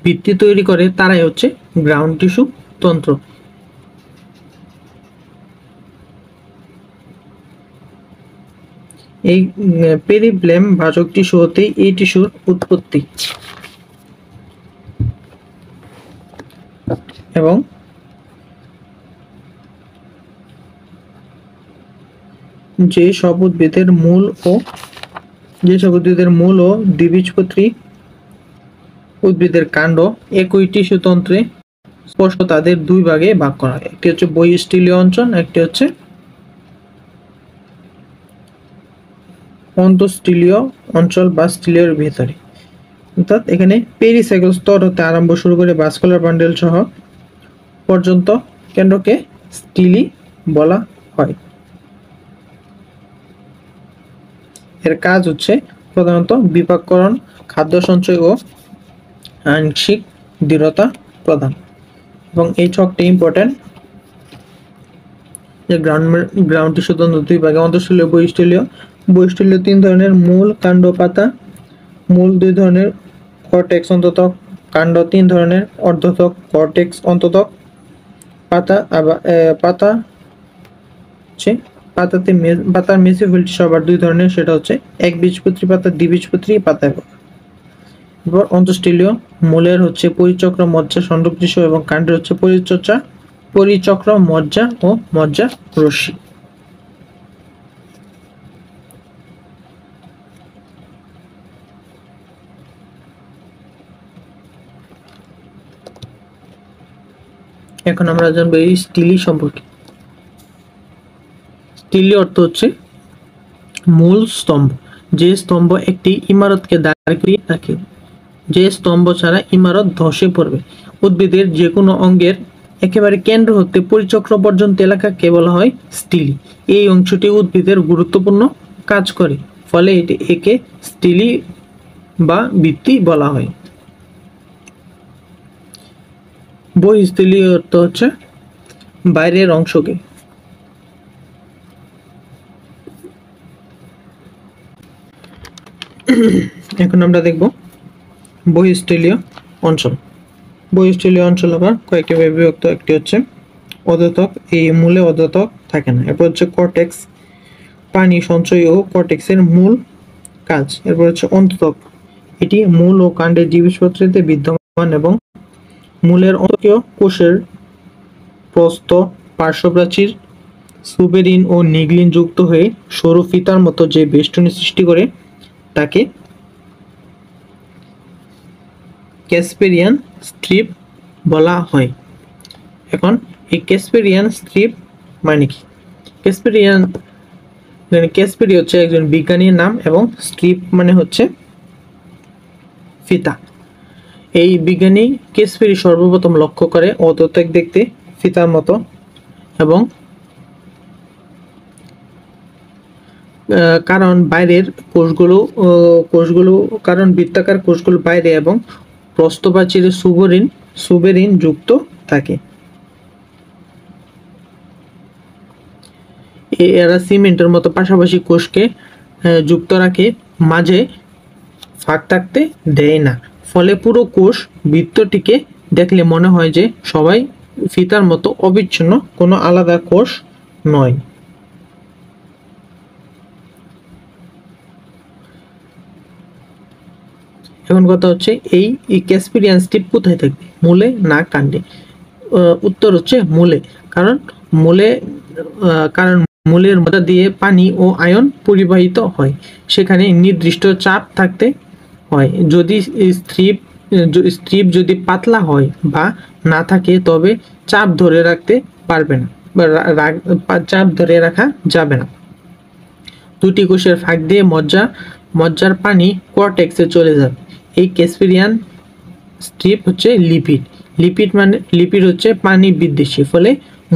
ভিত্তি তৈরি করে তারাই হচ্ছে গ্রাউন্ড টিস্যু তন্ত্র। এই পেরিফ্লেম ভাজক টিস্যু হতে এই টিস্যুর উৎপত্তি এবং যেসব উদ্ভিদের মূল ও দ্বিবীজপত্রী উদ্ভিদের কাণ্ড একই টিস্যু তন্ত্রে স্পষ্ট তাদের দুই ভাগে ভাগ করা হয়। একটি হচ্ছে বহিঃস্থলীয় অঞ্চল, একটি হচ্ছে অন্তঃস্থলীয় অঞ্চল বা স্টিলের ভিতরে। অর্থাৎ এখানে পেরিসাইকেল স্তর হতে আরম্ভ শুরু করে ভাস্কুলার বান্ডেল সহ পর্যন্ত কেন্দ্রকে স্টিলি বলা হয়। এর কাজ হচ্ছে প্রধানত বিপাককরণ, খাদ্য সঞ্চয় ও আংশিক দৃঢ়তা প্রদান। এবং এই ছকটি ইম্পর্টেন্ট যে গ্রাউন্ড টিস্যু তন্ত্র দুই ভাগে, অন্তঃস্থলীয় বহিঃস্থলীয়। বহিঃস্থলীয় তিন ধরনের: মূল, কাণ্ড, পাতা। মূল দুই ধরনের: কর্টেক্স, অন্ততক। কাণ্ড তিন ধরনের: অর্ধতক, কর্টেক্স, অন্ততক। পাতার মেসোফিল টিস্যু আবার দুই ধরনের, সেটা হচ্ছে একবীজপত্রী পাতা, দ্বিবীজপত্রী পাতা। এরপর অন্তঃস্থলীয় মূলের হচ্ছে পরিচক্র, মজ্জা, ষণ্ডক টিস্যু এবং কাণ্ডের হচ্ছে পরিচক্র, মজ্জা ও মজ্জা রশ্মি। এখন আমরা জানবো এই স্টিলি সম্পর্কে। স্টিলি অর্থ হচ্ছে মূল স্তম্ভ। যে স্তম্ভ একটি ইমারতকে দাঁড় করিয়ে রাখে। যে স্তম্ভ ছাড়া ইমারত ধসে পড়বে। উদ্ভিদের যে কোনো অঙ্গের একেবারে কেন্দ্র হতে পরিচক্র পর্যন্ত এলাকাকে বলা হয় স্টিলি। এই অংশটি উদ্ভিদের গুরুত্বপূর্ণ কাজ করে, ফলে একে স্টিলি বা ভিত্তি বলা হয়। বহিঃস্থলীয় অর্থ হচ্ছে বাইরের অংশকে। এখন আমরা দেখব বহিঃস্থলীয় অঞ্চল। বহিঃস্থলীয় অঞ্চল আবার কয়েকটি ভাবে বিভক্ত। একটি হচ্ছে অধোতক, এই মূলে অধোতক থাকে না। এরপর হচ্ছে কর্টেক্স, পানি সঞ্চয় ও কর্টেক্সের মূল কাজ। এরপর হচ্ছে অন্ততক, এটি মূল ও কাণ্ডের দ্বিবীজপত্রীতে বিদ্যমান এবং মূলের অন্তকীয় কোষের প্রস্থ, পার্শ্বপ্রাচীর, সুবেরিন ও নিগ্লিন যুক্ত হয়ে সরু ফিতার মতো যে বেষ্টনী সৃষ্টি করে তাকে ক্যাসপেরিয়ান স্ট্রিপ বলা হয়। এখন এই ক্যাসপেরিয়ান স্ট্রিপ মানে কি? ক্যাসপেরি হচ্ছে একজন বিজ্ঞানীর নাম এবং স্ট্রিপ মানে হচ্ছে ফিতা। এই বিজ্ঞানী ক্যাসপেরি সর্বপ্রথম লক্ষ্য করে অধোতক দেখতে ফিতার মতো এবং কারণ বাইরের কোষগুলো কারণ বৃত্তাকার কোষগুলো বাইরে এবং প্রস্থপ্রাচীরে সুবেরিন যুক্ত থাকে। এরা সিমেন্টের মতো পাশাপাশি কোষকে যুক্ত রাখে, মাঝে ফাঁক থাকতে দেয় না। ফলে পুরো কোষ বৃত্তটিকে দেখলে মনে হয় যে সবাই ফিতার মতো অবিচ্ছিন্ন, কোনো আলাদা কোষ নয়। এখন কথা হচ্ছে এই ক্যাসপেরিয়ান স্ট্রিপ কোথায় থাকবে? মূলে না কাণ্ডে? উত্তর হচ্ছে মূলে। কারণ মূলে কারণ মূলের মধ্যে দিয়ে পানি ও আয়ন পরিবাহিত হয়, সেখানে নির্দিষ্ট চাপ থাকতে হয়। যদি স্ট্রিপ যদি পাতলা হয় বা না থাকে, তবে চাপ ধরে রাখতে পারবে না বা চাপ ধরে রাখা যাবে না। দুটি কোষের ফাঁক দিয়ে মজ্জার পানি কর্টেক্সে চলে যাবে। এই ক্যাসপিয়ান স্ট্রিপ হচ্ছে লিপিড হচ্ছে পানি বিদ্বেষী, ফলে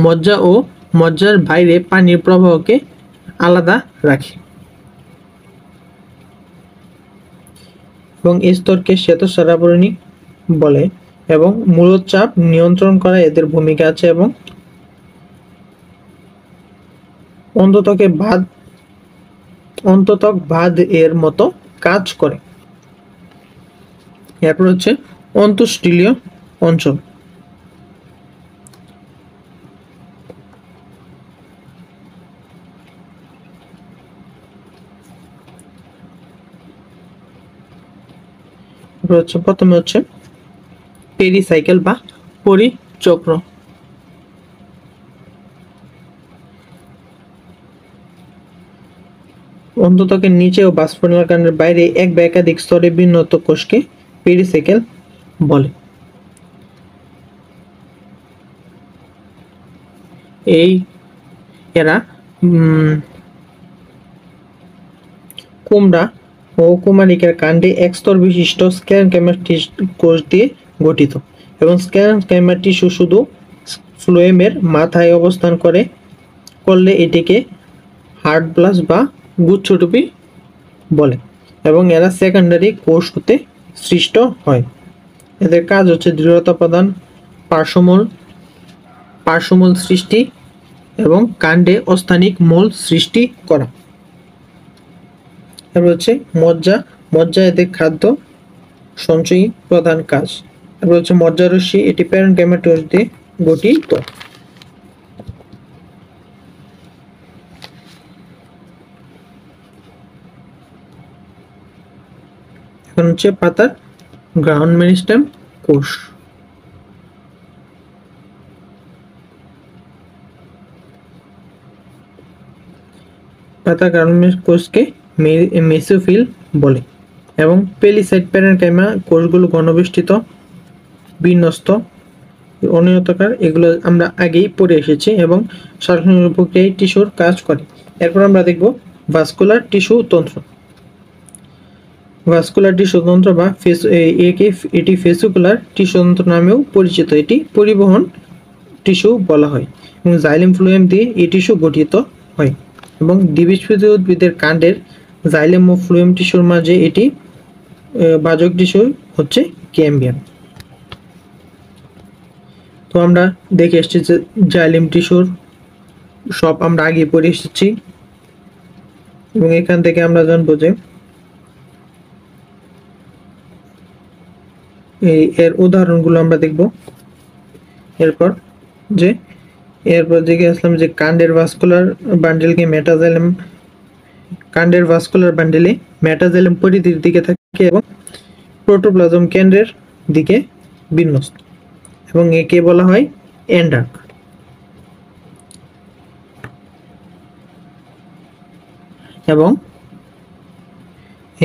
মজ্জা ও মজ্জার বাইরে পানির প্রবাহকে আলাদা রাখে এবং এই স্তরকে শ্বেতসার আবরণী বলে এবং মূলত চাপ নিয়ন্ত্রণ করা এদের ভূমিকা আছে এবং অন্ততক বাঁধ এর মতো কাজ করে। এরপর হচ্ছে অন্ত্যেষ্টিলীয় অঞ্চল। প্রথমে হচ্ছে পেরিসাইকেল বা পরিচক্র। অন্ততকের নিচে ও বাষ্পনালীর বাইরে এক বা একাধিক স্তরে বিন্যস্ত কোষকে পেরিসাইকেল বলে। এরা কুমড়া ও কুমারিকার কাণ্ডে এক স্তর বিশিষ্ট স্ক্লেরেনকাইমা কোষ দিয়ে গঠিত এবং স্ক্লেরেনকাইমা টিস্যু শুধু ফ্লোয়েমের মাথায় অবস্থান করলে এটিকে হার্ড ব্লাস্ট বা গুচ্ছটুপি বলে এবং এরা সেকেন্ডারি কোষ হতে সৃষ্ট হয়। এদের কাজ হচ্ছে দৃঢ়তা প্রদান, পার্শ্বমূল সৃষ্টি এবং কাণ্ডে অস্থানিক মূল সৃষ্টি করা। এবার হচ্ছে মজ্জা এদের খাদ্য সঞ্চয়ী প্রধান কাজ। এবার হচ্ছে মজ্জারশ্মি, এটি প্যারেনকাইমা কোষ দিয়ে গঠিত। এখন হচ্ছে পাতার গ্রাউন্ড মেরিস্টেম কোষ। পাতা গ্রাউন্ড কোষকে মেসোফিল বলে এবং পেলিসাইড প্যারেনকাইমা কোষগুলো ঘনবেষ্টিত, বিন্যস্ত, অনিয়তাকার, এগুলো আমরা আগেই পড়ে এসেছি এবং শ্বাসনির্গমন প্রক্রিয়ায় টিস্যুর কাজ করে। এরপর আমরা দেখব ভাস্কুলার টিস্যু তন্ত্র। ভাস্কুলার টিস্যু তন্ত্র বা এটি ভেসিকুলার টিস্যু তন্ত্র নামেও পরিচিত। এটি পরিবহন টিস্যু বলা হয় এবং জাইলেম ফ্লোয়েম দিয়ে এই টিস্যু গঠিত হয় এবং দ্বিবীজপত্রী উদ্ভিদের কাণ্ডের জাইলেম ও ফ্লোয়েম টিস্যুর মাঝে এটি বাজক টিস্যু হচ্ছে ক্যাম্বিয়াম। তো আমরা দেখে এসেছি যে জাইলেম টিস্যুর সব আমরা আগে পড়ে এসেছি এবং এখান থেকে আমরা জানবো যে এর উদাহরণগুলো আমরা দেখব। এরপর দেখে আসলাম যে কাণ্ডের ভাস্কুলার বান্ডেলে মেটাজাইলেম পরিধির দিকে থাকে এবং প্রোটোপ্লাজম কেন্দ্রের দিকে বিন্যস্ত এবং একে বলা হয় এন্ডার্ক। এবং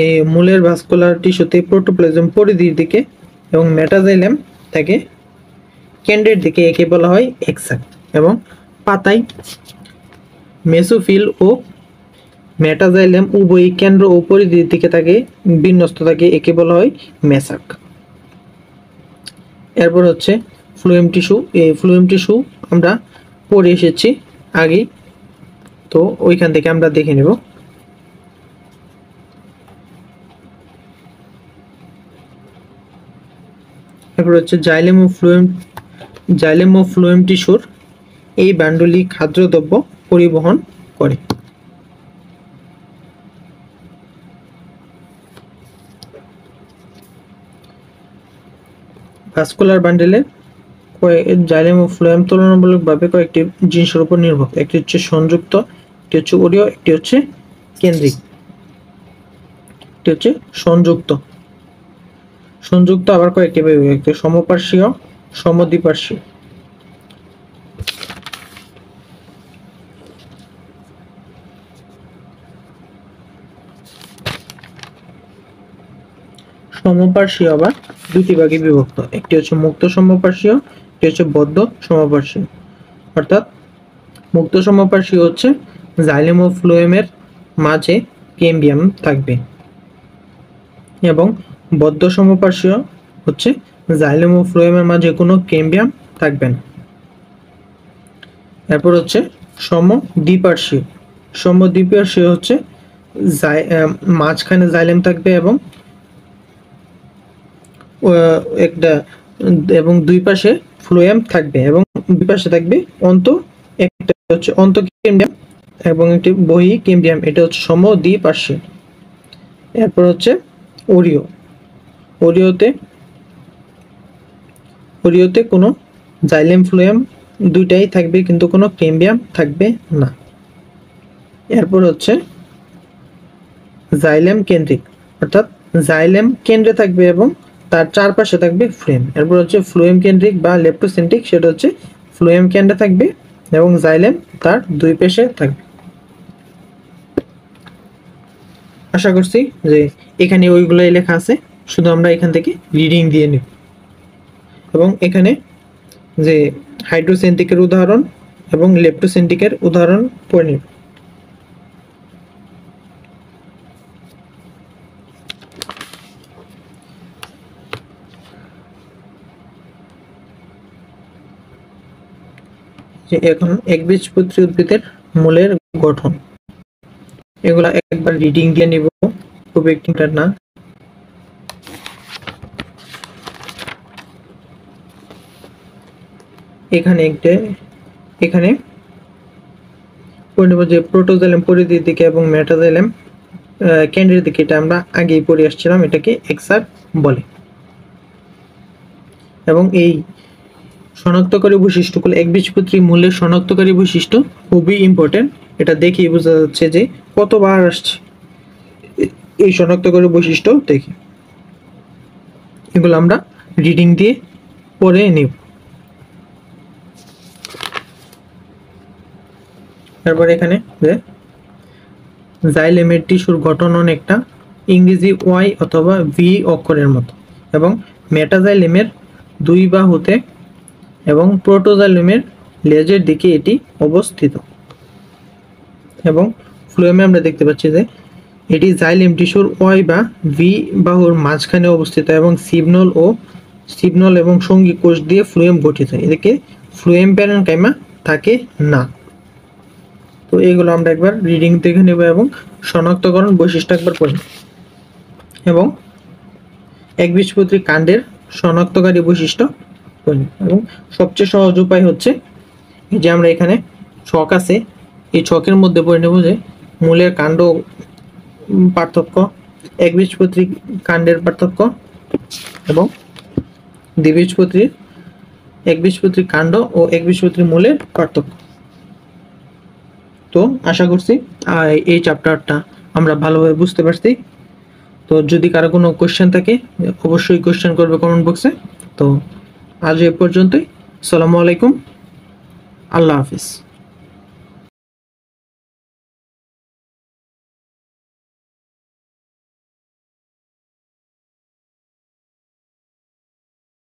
এই মূলের ভাস্কুলার টিস্যুতে প্রোটোপ্লাজম পরিধির দিকে এবং মেটাজাইলেম থাকে কেন্দ্রের দিকে, একে বলা হয় এক্সাক। এবং পাতায় মেসোফিল ও মেটাজাইলেম উভয়ই কেন্দ্র ও পরিধির দিকে থাকে, বিন্যস্ত থাকে, একে বলা হয় মেসাক। এরপর হচ্ছে ফ্লোয়েম টিস্যু। এই ফ্লোয়েম টিস্যু আমরা পড়ে এসেছি আগেই, তো ওইখান থেকে আমরা দেখে নেব। এরপর হচ্ছে জাইলেম ও ফ্লোয়েম টিস্যুর এই বান্ডলি খাদ্যদ্রব্য পরিবহন করে। ভাস্কুলার বান্ডেলে জাইলেম ও ফ্লোয়েম তুলনামূলকভাবে কয়েকটি জিনিসের উপর নির্ভর। একটি হচ্ছে সংযুক্ত, একটি হচ্ছে উরীয়, একটি হচ্ছে কেন্দ্রিক, একটি হচ্ছে সংযুক্ত আবার কয়েকটি বিভাগ, একটি সমপার্শ্বীয়, সমদ্বিপার্শ্বীয়। সমপার্শ্বীয় আবার দুটি ভাগে বিভক্ত, একটি হচ্ছে মুক্ত সমপার্শ্বীয়, একটি হচ্ছে বদ্ধ সমপার্শ্বীয়। অর্থাৎ মুক্ত সমপার্শ্বীয় হচ্ছে জাইলেম ও ফ্লোয়েমের মাঝে কেম্বিয়াম থাকবে, এবং বদ্ধ সমপার্শ্বীয় হচ্ছে জাইলেম ও ফ্লোয়েমের মাঝে কোনো কেম্বিয়াম থাকবে না। এরপর হচ্ছে সমদ্বিপার্শ্বীয়। সমদ্বিপার্শ্বীয় হচ্ছে মাঝখানে জাইলেম থাকবে এবং এবং দুই পাশে ফ্লোয়েম থাকবে, এবং দুই পাশে থাকবে একটা হচ্ছে কেম্বিয়াম এবং একটি বহি কেম্বিয়াম। এটা হচ্ছে সমদ্বিপার্শ্বীয়। এরপর হচ্ছে ওরিও। ওরিওতে কোনো জাইলেম ফ্লোয়েম দুইটাই থাকবে, কিন্তু কোনো কেম্বিয়াম থাকবে না। এরপর হচ্ছে জাইলেম কেন্দ্রিক, অর্থাৎ জাইলেম কেন্দ্রে থাকবে এবং তার চারপাশে থাকবে ফ্লোয়েম। এরপর হচ্ছে ফ্লোয়েম কেন্দ্রিক বা লেপ্টোসেন্ট্রিক, সেটা হচ্ছে ফ্লোয়েম কেন্দ্রে থাকবে এবং জাইলেম তার দুই পাশে থাকবে। আশা করছি যে এখানে ওইগুলোই লেখা আছে, শুধু আমরা এখান থেকে রিডিং দিয়ে নিব, এবং এখানে যে হাইড্রোসেন্ট্রিকের উদাহরণ এবং লেপ্টোসেন্ট্রিকের উদাহরণ পড়ে নিব। এখন একবীজপত্রী উদ্ভিদের মূলের গঠন, এগুলা একবার রিডিং দিয়ে নিব, খুব একটু না। এখানে পড়ে নেব যে প্রোটোজাইলেম পরিধির দিকে এবং মেটাজাইলেম কেন্দ্রের দিকে, এটা আমরা আগেই পড়ে আসছিলাম, এটাকে এক্সার্ট বলে। এবং এই শনাক্তকারী বৈশিষ্ট্যগুলো, একবীজপত্রী মূলের শনাক্তকারী বৈশিষ্ট্য খুবই ইম্পর্টেন্ট। এটা দেখেই বোঝা যাচ্ছে যে কতবার আসছে এই শনাক্তকারী বৈশিষ্ট্য দেখি। এগুলো আমরা রিডিং দিয়ে পড়ে নিব। তারপর এখানে যে জাইলেমের টিস্যুর গঠন অনেকটা ইংরেজি ওয়াই অথবা ভি অক্ষরের মতো, এবং মেটাজাইলেমের দুই বাহুতে এবং প্রোটোজাইলেমের লেজের দিকে এটি অবস্থিত। এবং ফ্লোয়েমে আমরা দেখতে পাচ্ছি যে এটি জাইলেম টিস্যুর ওয়াই বা ভি বাহুর মাঝখানে অবস্থিত, এবং সিবনল এবং সঙ্গী কোষ দিয়ে ফ্লোয়েম গঠিত। এদিকে ফ্লোয়েম প্যারেনকাইমা থাকে না। তো এইগুলো আমরা একবার রিডিং দেখে নেব এবং শনাক্তকরণ বৈশিষ্ট্য একবার পড়ি। এবং একবীজপত্রী কাণ্ডের শনাক্তকারী বৈশিষ্ট্য পড়ি। এবং সবচেয়ে সহজ উপায় হচ্ছে যে আমরা এখানে ছক আছে, এই ছকের মধ্যে পড়ে নেব যে মূলের কাণ্ড পার্থক্য, একবীজপত্রী কাণ্ডের পার্থক্য এবং একবীজপত্রী কাণ্ড ও একবীজপত্রী মূলের পার্থক্য। তো আশা করছি এই চ্যাপ্টারটা আমরা ভালোভাবে বুঝতে পারছি। তো যদি কারো কোনো কোশ্চেন থাকে অবশ্যই কোশ্চেন করবে কমেন্ট বক্সে। তো আজ এ পর্যন্তই। আসসালামু আলাইকুম, আল্লাহ হাফিজ।